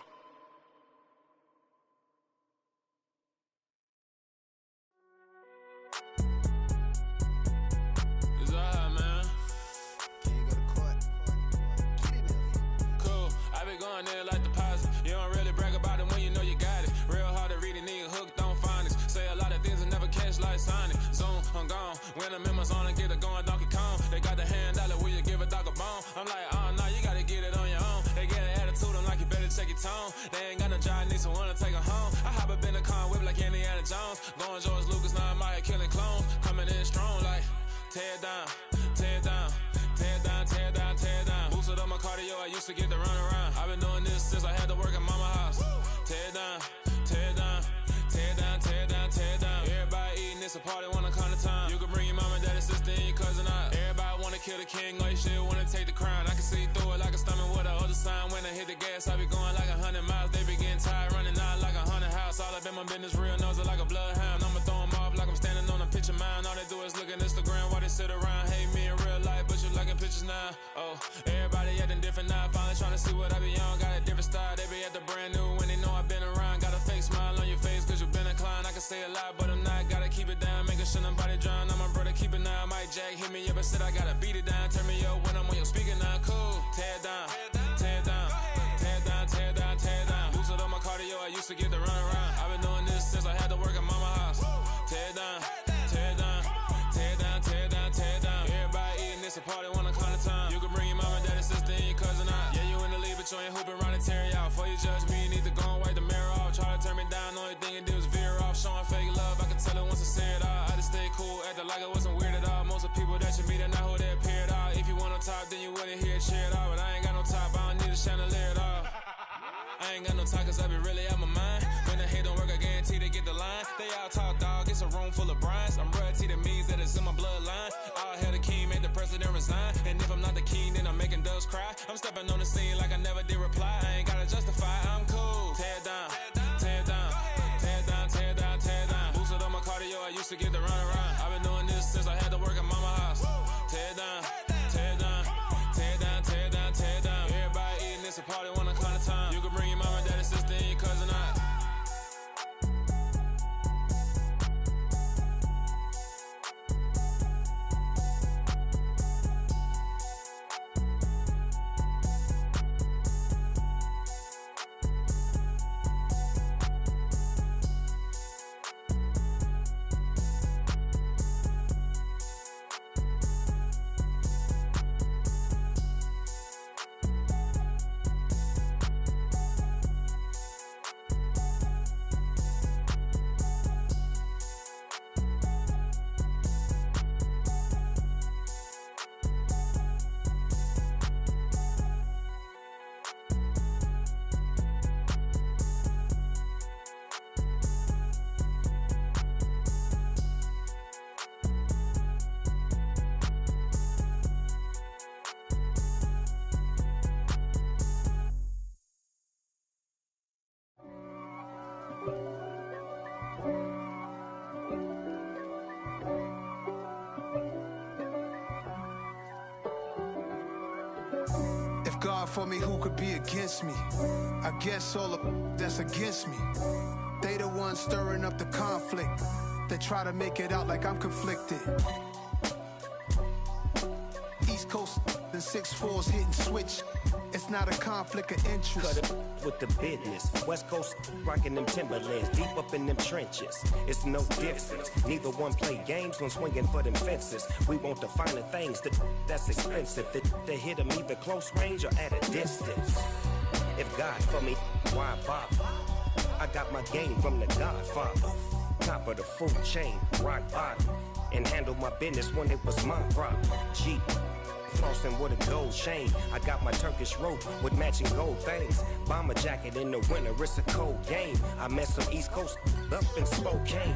Going there like deposit. You don't really brag about it when you know you got it. Real hard to read a nigga hooked on phonics. Say a lot of things and never catch like Sonic. Zoom, I'm gone. When I'm in my zone and get it going Donkey Kong. They got the hand dollar, will you give a dog a bone? I'm like, oh no, you gotta get it on your own. They get an attitude, I'm like, you better check your tone. They ain't got no job, need someone to take her home. I hop up in the car and whip like Indiana Jones. Going George Lucas, now I'm out here killing clones. Coming in strong like, tear down, tear down. Tear down, tear down, tear down. Boosted up my cardio, I used to get to run around. I've been doing this since I had to work at Mama House. kind of time. You can bring your mama, daddy, sister, and your cousin out. Everybody wanna kill the king, or you shit wanna take the crown. I can see through it like a stomach with a other sign. When I hit the gas, I be going like 100 miles. They be getting tired, running out like a 100 house. All up in my business, real nose like a bloodhound. I'ma throw them off like I'm standing on a picture mound. All they do is look at Instagram while they sit around. Hate me in real life, but you liking pictures now. Oh, everybody acting different now. Finally trying to see what I be on. Got a different style, they be at the brand new when they know I've been around. Got a fake smile on your face cause you been inclined. I can say a lot, but I'm not. Gotta keep it down, making sure nobody drown. I'm my brother, keep it now. Mike Jack hit me up and said I gotta beat it down. Turn me up when I'm on your speaker now. Cool, tear it down, tear it down, tear it down, tear it down, tear it down. Lose it on my cardio, I used to get the run around. I've been doing this since I had to work at mama house. Tear it down, tear it down, tear it down, tear it down, tear it down. Everybody eating, it's a party, one o'clock time. You can bring your mama, daddy, sister, and your cousin out. Yeah, you in the lead, but you ain't hooping around and tear you out. Before you judge me, you need to go and wipe the mirror off. Try to turn me down, only thing you do is veer off. Showing fake love, I can tell it once I say it all. I just stay cool, acting like it wasn't weird at all. Most of the people that you meet are not who they appear at all. If you want on top, then you wouldn't hear it cheer at all. But I ain't got no top, I don't need a chandelier at all. I ain't got no time cause I be really out my mind. When the hate don't work, I guarantee they get the line. They all talk dog, it's a room full of brines. I'm royalty, that means that it's in my bloodline. All hail the king, made the president resign. And if I'm not the king, then I'm making doves cry. I'm stepping on the scene like I never did reply. I ain't gotta justify, I'm cool. Tear it down, tear it down, tear it down, tear it down, tear it down. Boosted on my cardio, I used to get the run around. I've been doing this since I had to work at mama house. Tear it down, tear it down, tear it down, tear it down, tear it down. Everybody eating, it's a party, one o'clock time. You can bring your mama, daddy, sister, and your cousin out. God for me, who could be against me? I guess all of that's against me. They the ones stirring up the conflict. They try to make it out like I'm conflicted. East Coast and 6'4's hitting switch. It's not a conflict of interest. Cut it with the business. West Coast rocking them Timberlands, deep up in them trenches. It's no difference. Neither one play games when swinging for them fences. We want the finer things that's expensive. That hit them either close range or at a distance. If God for me, why bother? I got my game from the Godfather. Top of the food chain, rock bottom. And handle my business when it was my problem. G. Flossing with a gold chain. I got my Turkish rope with matching gold things. Bomber jacket in the winter, it's a cold game. I met some East Coast up in Spokane.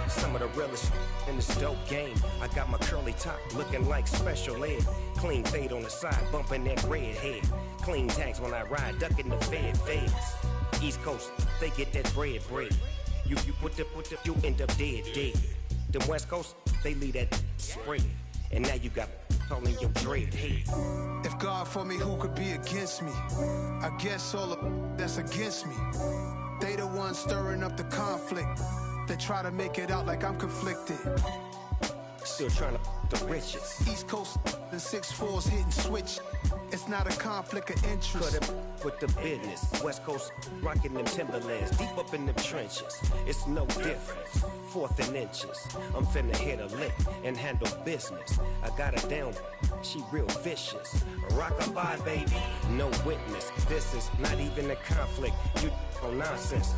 Some of the realest in this dope game. I got my curly top looking like special ed. Clean fade on the side, bumping that red head. Clean tags when I ride, ducking the feds. East Coast, they get that bread. You put the, you end up dead. The West Coast, they leave that spread. And now you got calling your dread head. If God for me, who could be against me? I guess all of that's against me. They the ones stirring up the conflict. They try to make it out like I'm conflicted. Still trying to the riches. East Coast and 6'4's hitting switch. It's not a conflict of interest. Cut it with the business. West Coast rocking them Timberlands, deep up in them trenches. It's no difference. 4th and inches. I'm finna hit a lick and handle business. I got her down, she real vicious. Rock-a-bye, baby, no witness. This is not even a conflict. You on nonsense.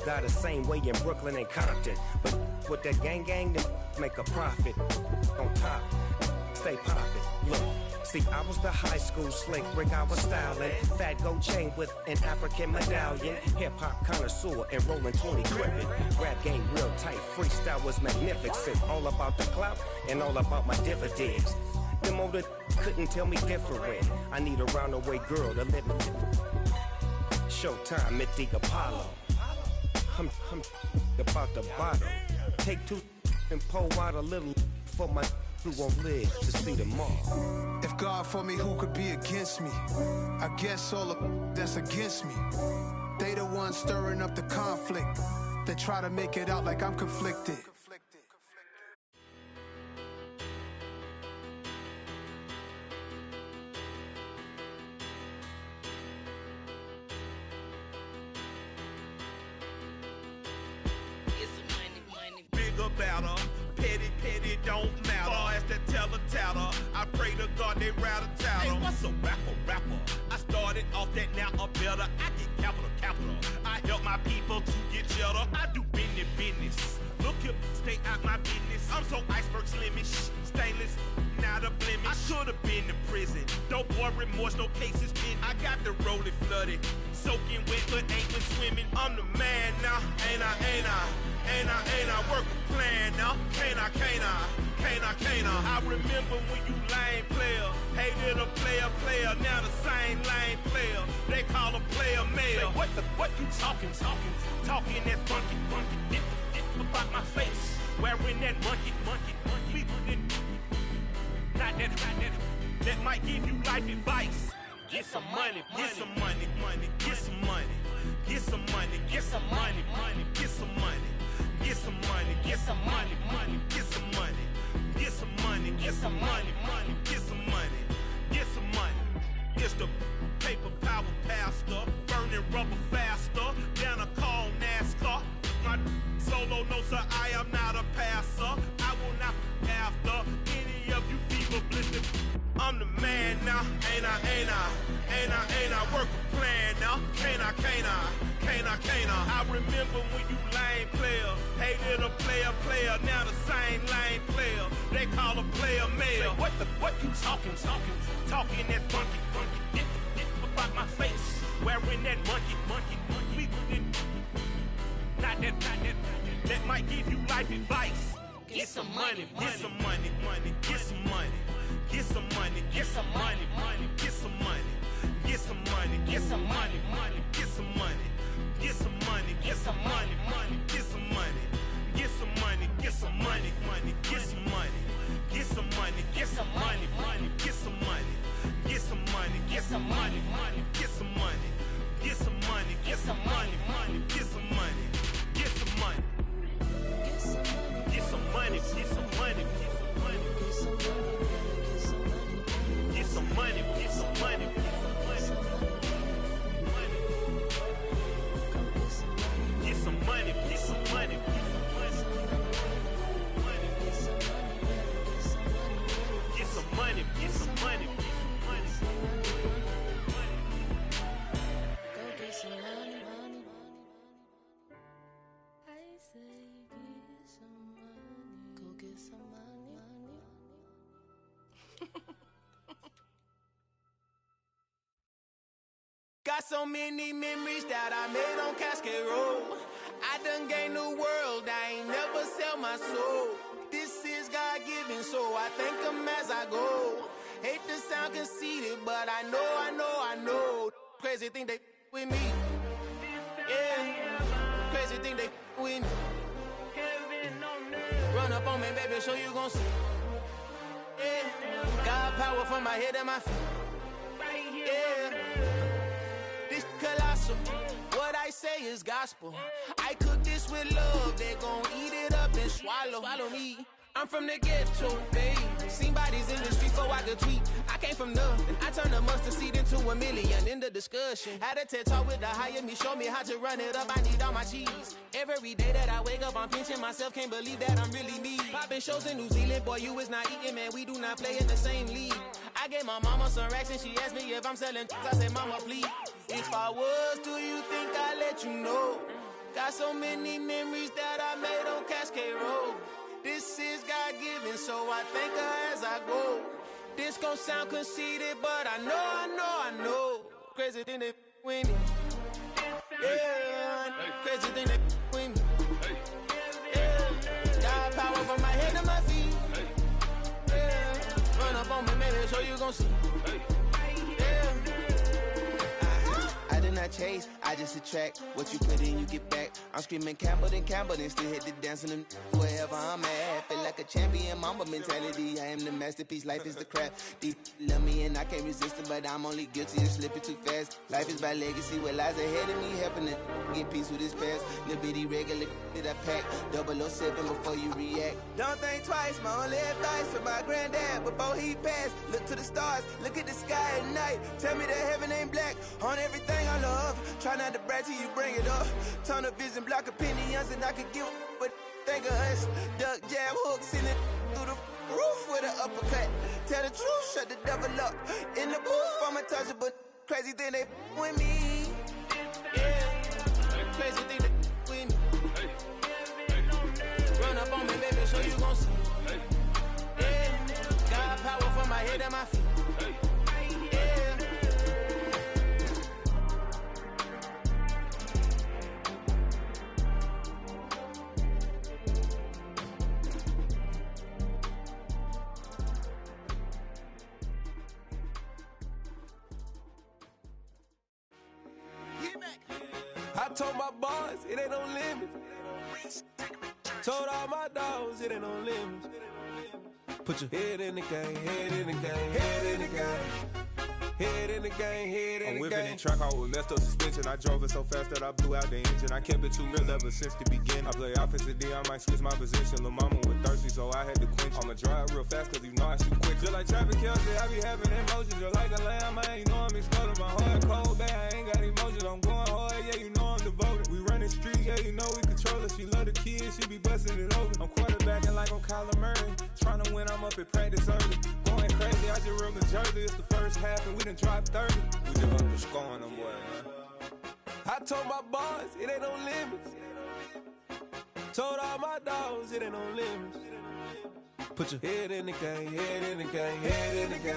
Got the same way in Brooklyn and Compton. But with that gang, then make a profit on top. stay poppin'. Look, see, I was the high school slick Rick, I was styling. Fat gold chain with an African medallion. Hip-hop connoisseur and rolling 20 cribbin'. Rap game real tight, freestyle was magnificent. All about the clout and all about my dividends. Them older couldn't tell me different. I need a roundaway girl to let me. Showtime at the Apollo. I'm about the bottom. Take two and pour out a little for my who won't live to see tomorrow. If God for me, who could be against me? I guess all of that's against me. They the ones stirring up the conflict. They try to make it out like I'm conflicted. Better, petty, don't matter. Far as that teller, I pray to God they rattle tattle. Hey, what's a rapper? I started off that, now I'm better. I get capital. I help my people to get cheddar. I do business. Look here, stay out my business. I'm so iceberg slimish, stainless, not a blemish. I should've been in prison. Don't boy remorse, no cases pinned. I got the rolling flooded, soaking wet, but ain't been swimming. I'm the man now, ain't I work a plan now. Can't I? I remember when you lame player, hated a player, now the same lame player. They call a player male. Say, what you talking that's funky. It about my face, wearing that monkey. Not that might give you life advice. Get some money. It's the paper power pastor, burning rubber faster, down a call NASCAR. My solo, no sir, I am not a passer. I will not after any of you fever blistered. I'm the man now, ain't I work a plan now. Can't I? I remember when you lame player, hated a player, now the same lame player. They call a player male. Say, what you talking that's funky. It about my face, wearing that monkey. Not that might give you life advice. Get some money. Got so many memories that I made on Cascade Road. I done gained the world, I ain't never sell my soul. This is God-given, so I thank him as I go. Hate to sound conceited, but I know. Crazy thing they with me. Yeah, crazy thing they with me. Run up on me, baby, so you gon' see. Yeah, God power from my head and my feet. Yeah. This colossal, what I say is gospel. I cook this with love, they gon' eat it up and swallow me. I'm from the ghetto, baby. Seen bodies in the street so I could tweet. I came from nothing, I turned a mustard seed into a million. In the discussion, had a TED talk with the higher me, show me how to run it up. I need all my cheese. Every day that I wake up, I'm pinching myself, can't believe that I'm really me. Popping shows in New Zealand, boy, you is not eating, man. We do not play in the same league. I gave my mama some racks and she asked me if I'm selling. I said, mama, please. If I was, do you think I'd let you know? Got so many memories that I made on Cascade Road. This is God-given, so I thank her as as I go. This gon' sound conceited, but I know. Crazy thing they with me. Yeah, crazy thing they with me. Yeah, got power from my head to my feet. Yeah, run up on me, maybe, so you gon' see. I did not chase, I just attract. What you put in, you get back. I'm screaming Campbell, then still hit the dancing and wherever I'm at. Feel like a champion, mamba mentality. I am the masterpiece, life is the crap. Deep love me and I can't resist it, but I'm only guilty of slipping too fast. Life is by legacy, what lies ahead of me, helping to get peace with his past. Little bitty regular that I pack, 007 before you react. Don't think twice, my only advice for my granddad before he passed. Look to the stars, look at the sky at night. Tell me that heaven ain't black on everything I love. Try not to brag till you bring it up. Tunnel vision, block opinions, and I could give but think of us. Duck, jab, hook, send it through the roof with an uppercut. Tell the truth, shut the devil up. In the booth, I'm untouchable. Crazy thing they with me. Yeah, crazy thing they with me. Run up on me, baby, so you gon' see. Yeah, got power from my head and my feet. I told my boys, it ain't no limits. Told all my dogs, it ain't no limits. Put your head in the game, head in the game, head in the game. Head in the game, head in the game. I'm whipping the track out with messed up suspension. I drove it so fast that I blew out the engine. I kept it too real ever since the beginning. I play offensive D, I might switch my position. Lil' mama was thirsty, so I had to quench. I'ma drive real fast, cause you know I shoot quick. Just like traffic Kelsey, I be having emotions. Just like a lamb, man, you know I'm exploding. My heart cold, bad, I ain't got emotions. I'm going hard, yeah, you know I'm devoted. We running streets, yeah, you know we control it. She love the kids, she be busting it over. I'm quarterbacking like I'm Kyler Murray. Trying to win, I'm up at practice early. Going crazy, I just real the jersey. It's the first half and we done dropped 30. We just up to scoring them, boy, man. I told my boys, it ain't no limits. Told all my dogs, it ain't no limits. Put your head in the game, head in the game, head in the game.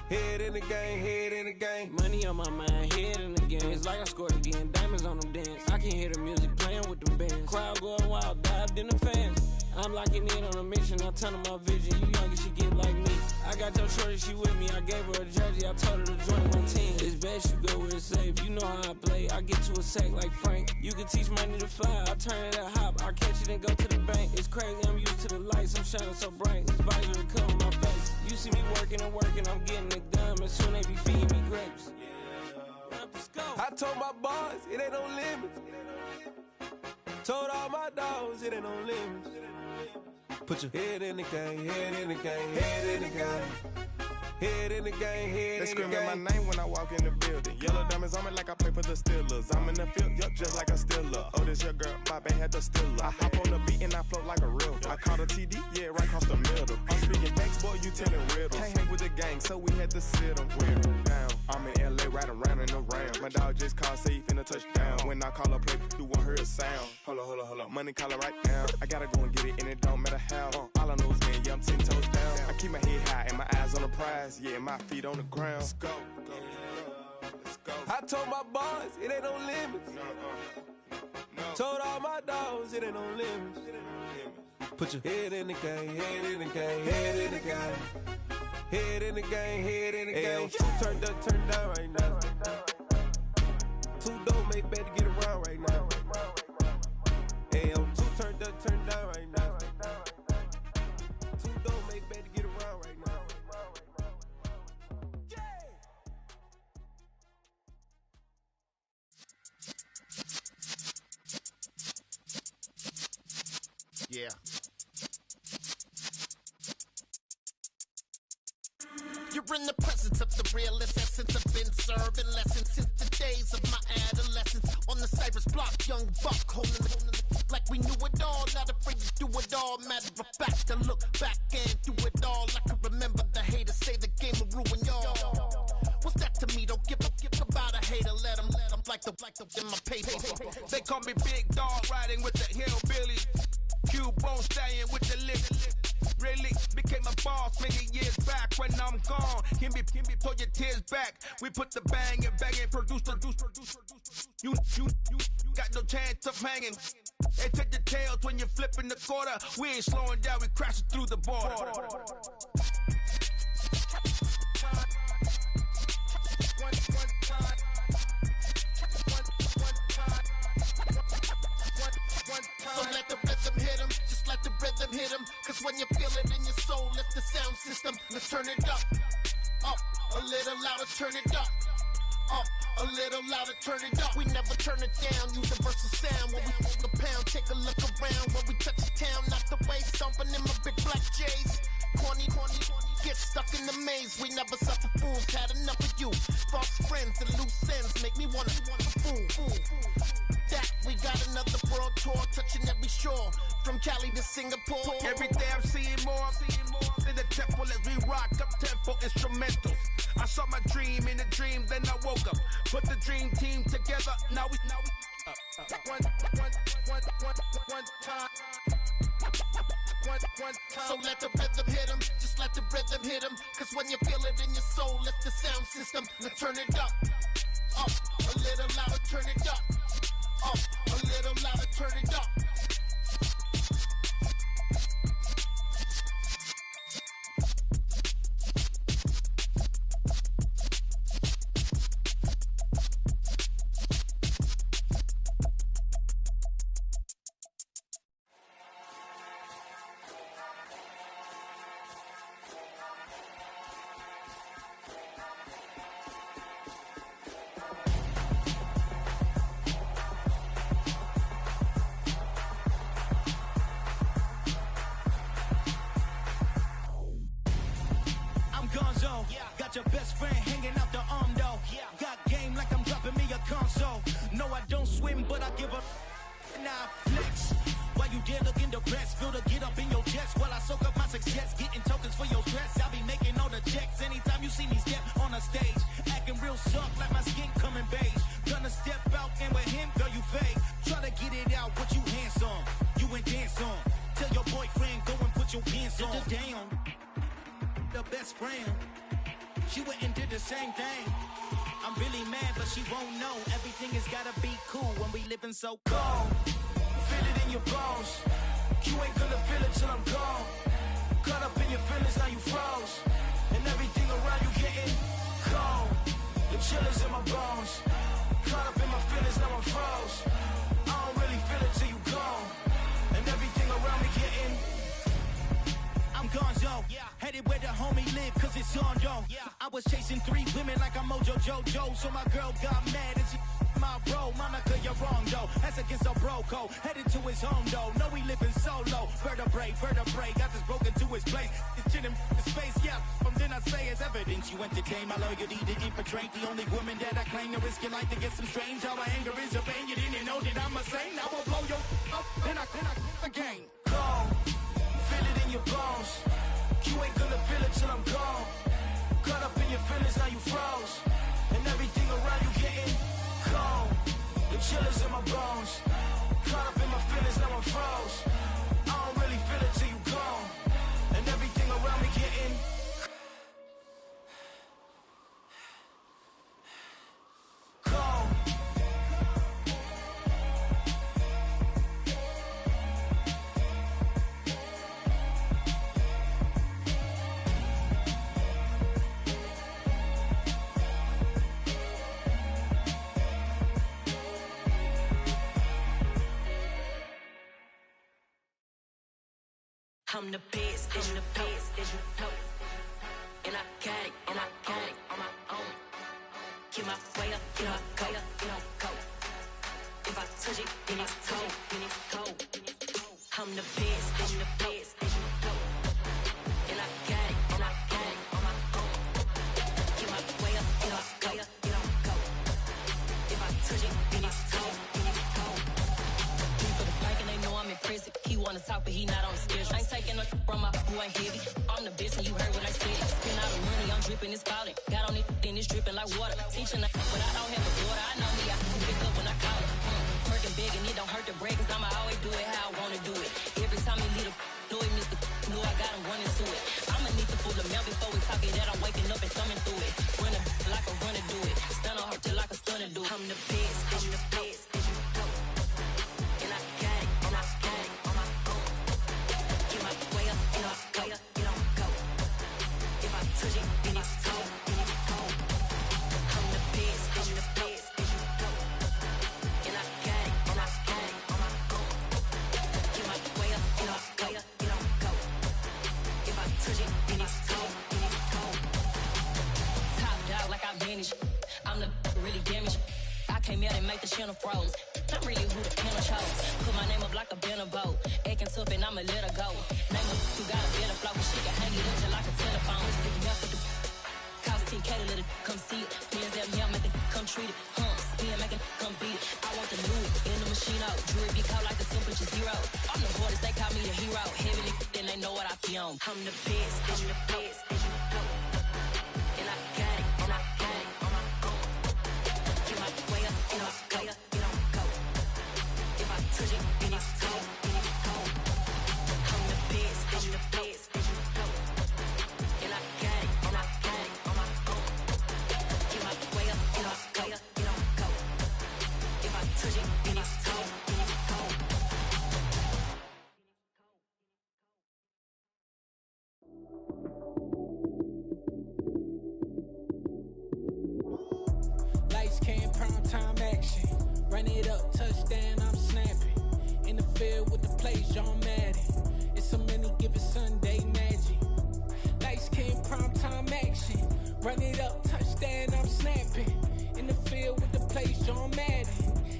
Head in the game, head in the game. Money on my mind, head in the game. It's like I scored again, diamonds on them dance. I can hear the music playing with them bands. Crowd going wild, dived in the fans. I'm locking in on a mission, I turn my vision. You young, she get like me. I got your shorty, she with me. I gave her a jersey, I told her to join my team. It's best you go where it's safe. You know how I play. I get to a sack like Frank. You can teach money to fly. I turn it at hop. I catch it and go to the bank. It's crazy, I'm used to the lights. I'm shining so bright. This visor cover my face. You see me working and working, I'm getting it done. And soon they be feeding me grapes. I told my boys, it ain't no limits. Told all my dogs, it ain't no limits. Put your head in the game, head in the game, head in the game. Head in the game, head in the game. They screaming my name when I walk in the building. Yellow diamonds on me like I play for the Steelers. I'm in the field, yup, just like a Steeler. Oh, this your girl, my band had the Steeler. I hop on the beat and I float like a real. I caught a TD, yeah, right across the middle. I'm speaking thanks, boy, you telling riddles. Can't hang with the gang, so we had to sit them down. I'm in LA, riding around and around. My dog just called, say he finna touch down. When I call up, play, you won't hear a sound. Hold up, money calling right now. I gotta go and get it, and it don't matter how. All I know is, man, yeah, I'm 10 toes down. I keep my head high and my eyes on the prize. Yeah, my feet on the ground. Let's go. Let's go. I told my boys, it ain't no limits. No. Told all my dogs, it ain't no limits. Put your head in the game, head in the game, head in the game. Head in the game, head in the game. Turned up, turned down right now. Two dope make better get around right now. Hey, I'm two turned up, turned down right now. Two dope make better get around right now. Yeah. You're in the presence of the realest essence. I've been serving lessons since the days of my adolescence. On the Cypress block, young buck holding the like we knew it all. Not afraid to do it all. Matter of fact, to look back and do it all. I can remember the haters say the game will ruin y'all. What's that to me? Don't give about a hater. Let them like the in my paper. They call me Big Dog, riding with the hillbillies. Cube bone stallion with the lick. Really became a boss pull your tears back. We put the bang and bang and produce. You got no chance of hanging. They take the tails when you're flipping the quarter. We ain't slowing down, we crashing through the border. So let the rhythm hit him, just let the rhythm hit him. Cause when you feel it in your soul, lift the sound system. Let's turn it up, a little louder, turn it up. A little louder, turn it up. We never turn it down. Universal sound when we hold the pound. Take a look around when we touch the town. Not the way stomping in my big black J's. Corny, get stuck in the maze. We never suffer fools. Had enough of you. False friends and loose ends make me wanna fool. That we got another world tour, touching every shore, from Cali to Singapore. Every day I'm seeing more. In the temple as we rock up tempo instrumentals. I saw my dream in a dream, then I woke up. Put the dream team together. Now we one time. So let the rhythm hit him, just let the rhythm hit him. Cause when you feel it in your soul, lift the sound system. Now turn it up, a little louder, turn it up. A little louder, turn it up. Got your best friend hanging out the arm though. Got game like I'm dropping me a console. No, I don't swim, but I give a nah flex. While you there looking depressed, feel the get up in your chest while I soak up my success, getting tokens for your stress. I'll be making all the checks anytime you see me step on a stage, acting real soft like my skin coming beige. Gonna step out and with him, girl, you fake. Try to get it out, what you hands on, you ain't dance on. Tell your boyfriend go and put your pants on. Down, the best friend. She went and did the same thing. I'm really mad, but she won't know. Everything has gotta be cool when we living so cold. Feel it in your bones. You ain't gonna feel it till I'm gone. Caught up in your feelings, now you froze. And everything around you getting cold. The chill is in my bones. Caught up in my feelings, now I'm froze. I don't really feel it till you gone. And everything around me getting I'm gonzo, headed where the homie live, cause it's on though. I was chasing 3 women like I'm Mojo Jojo, so my girl got mad and she my bro. Monica, you're wrong though, that's against our bro code. Headed to his home though, no we living solo. Vertebrae, got this broken to his place. It's chin in his face, yeah, from then I say it's evidence. You entertain my loyalty to infiltrate. The only woman that I claim to risk your life to get some strange. How my anger is a pain, you didn't know that I'm a saint. I will blow your up, then I again. Go. Feel it in your bones. You ain't gonna feel it till I'm gone. Caught up in your feelings, now you froze. And everything around you getting cold. The chill is in my bones. Caught up in my feelings, now I'm froze. I don't really feel it till you gone. And everything around me getting cold. I'm the best, and the best, and I got it, on my own. Get my way up, get my go. If I touch it, then it's cold. I'm the best, and the best, and I got it, on my own. Get my way up, get my go. If I touch it, then it's cold. For the blank and they know I'm impressive. He wanna talk, but he not on the schedule. I ain't taking no from my who ain't heavy. I'm the best and you heard what I said. Spend all the money, I'm dripping, it's falling. Got on it, then it's dripping like water. Teaching but I don't have a daughter. I know me, I can pick up when I call it. Working big and it don't hurt to break, cause I'ma always do it how I wanna do it. Every time he leave the know he missed the know I got him I'm running to it. I'ma need to pull the mail before we talk it that I'm waking up and thumbing through it. Run a like a runner do it. Stun on her till like a stunner do. I'm the best, I'm the best. And I got it, and I got it on my own. Get my way up, you know, way up, you don't go. If I touch it, then it's cold, then it's cold. I'm the best, I'm the best. And I got it, and I got it on my own. Get my way up, you know, way up, you don't go. If I touch it, then it's cold, then it's cold. Top dog like I vanished. I'm the really damaged. I came out and make the channel froze. I'm really who the panel chose. Put my name up like a banner boat. Acting tough and I'ma let her go. Name her, you got a better flow. She can hang it up just like a telephone. Sticking up with the cost 10K to let it come see it. Hands down here, make it come treat it. Spin, make it come beat it. I want the new in the machine out. Jewelry be called like the temperature zero. I'm the hardest, they call me the hero. Heavily, then they know what I be on. I'm the best, I'm the best. And I got it, and I got it on my own. Get my way up, you know, way up, you don't go. If I touch it, then it's cold, then it's cold. I'm the best, I'm the best. And I got it, and I got it on my own. Get my way up, you know, way up, you don't go. If I touch it, then it's cold, then it's cold. Lights came, prime time action. Run it up, touchdown, I'm snapping. In the field with the plays, John Madden. It's a many given Sunday magic. Lights came, prime time action. Run it up, touchdown, I'm snapping. In the field with the plays, John Madden.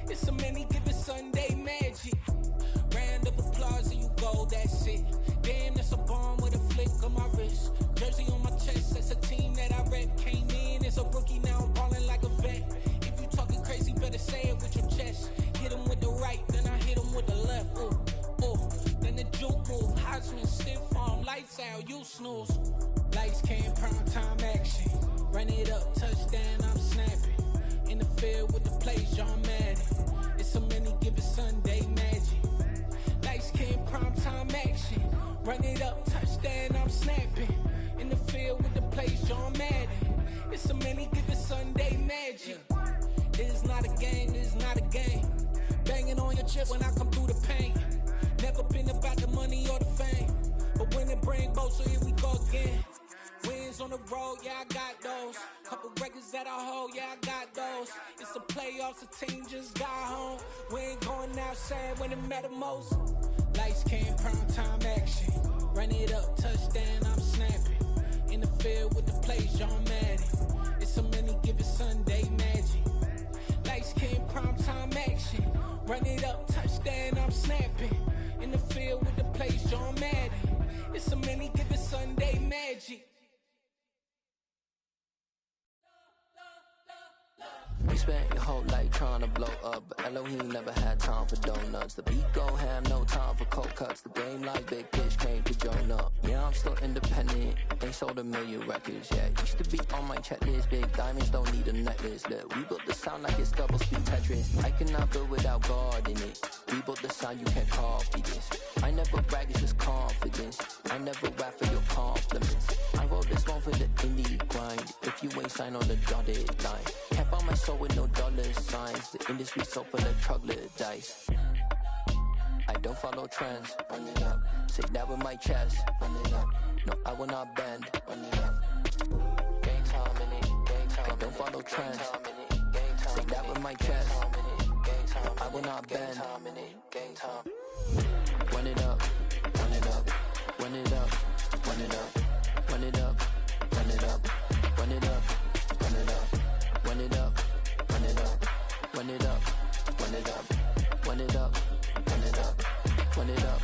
It's a many given Sunday magic. Round of applause and you go, that's it. Damn, that's a bomb with a flick on my wrist. Jersey on my chest, that's a team that I rep. Came in as a rookie, now I'm ballin' like a vet. If you talking crazy, better say it with your chest. Hit him with the right, then I hit him with the left. Ooh, ooh, then the juke move. Heisman stiff arm, lights out, you snooze. Lights came, prime time action. Run it up, touchdown, I'm snapping. In the field with the plays, John Madden. It's a many given Sunday magic. Lights came, prime time action. Run it up, touchdown, I'm snapping. In the field with the plays, John Madden. It's a many given Sunday magic. This is not a game, this is not a game. Banging on your chip when I come through the pain. Never been about the money or the fame. But when it bring both, so here we go again. Wins on the road, yeah, I got those. Couple records that I hold, yeah, I got those. It's the playoffs, the team just got home. We ain't going outside when it matter most. Lights came, prime time action. Run it up, touchdown, I'm snapping. In the field with the plays, John Madden. It's a many given Sunday magic. Lights came, prime time action. Run it up, touchdown, I'm snapping. In the field with the plays, John Madden. It's a many given Sunday magic. You spent your whole life trying to blow up, but Elohim never had time for donuts. The beat go ham, no time for cold cuts. The game like Big Fish came to join up. Yeah, I'm still independent, ain't sold a million records yet. Used to be on my checklist, big diamonds don't need a necklace. Look, we built the sound like it's double speed Tetris. I cannot build without God in it. We built the sound, you can't copy this. I never brag, it's just confidence. I never rap for your compliments. I wrote this one for the indie grind. If you ain't signed on the dotted line, can't buy my soul with no dollar signs. The industry so full of troglodytes. I don't follow trends. Run it up. Say that with my chest. Run it up. No, I will not bend. Run it up. Gang time in it. Gang time. I don't follow trends. Say that with my chest. No, I will not bend. Gang time. Run it up. Run it up. Run it up. Run it up. Run it up. Run it up. Run it up. Run it up. Run it up. Run it up. Run it up. Run it up. Run it up. Run it up. Run it up.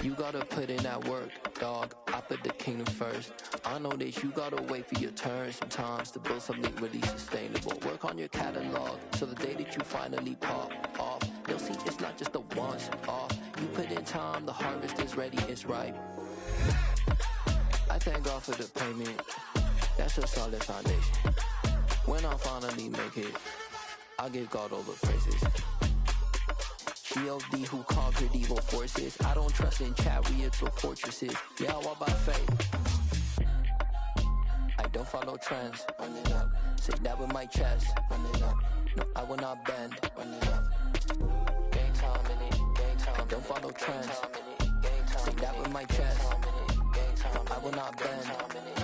You gotta put in that work, dog. I put the kingdom first. I know that you gotta wait for your turn sometimes to build something really sustainable. Work on your catalog so the day that you finally pop off, they'll see it's not just a once off. You put in time, the harvest is ready, it's ripe. I thank God for the payment. That's a solid foundation. When I finally make it, I give God all the praises. G.O.D. who conquered evil forces. I don't trust in chariots or fortresses. Yeah, I walk by faith. I don't follow trends. Run it up. Say that with my chest. Run it up. No, I will not bend. Run it up. Gang time in it. Gang time. I don't follow trends. Say that with my chest. I will not bend.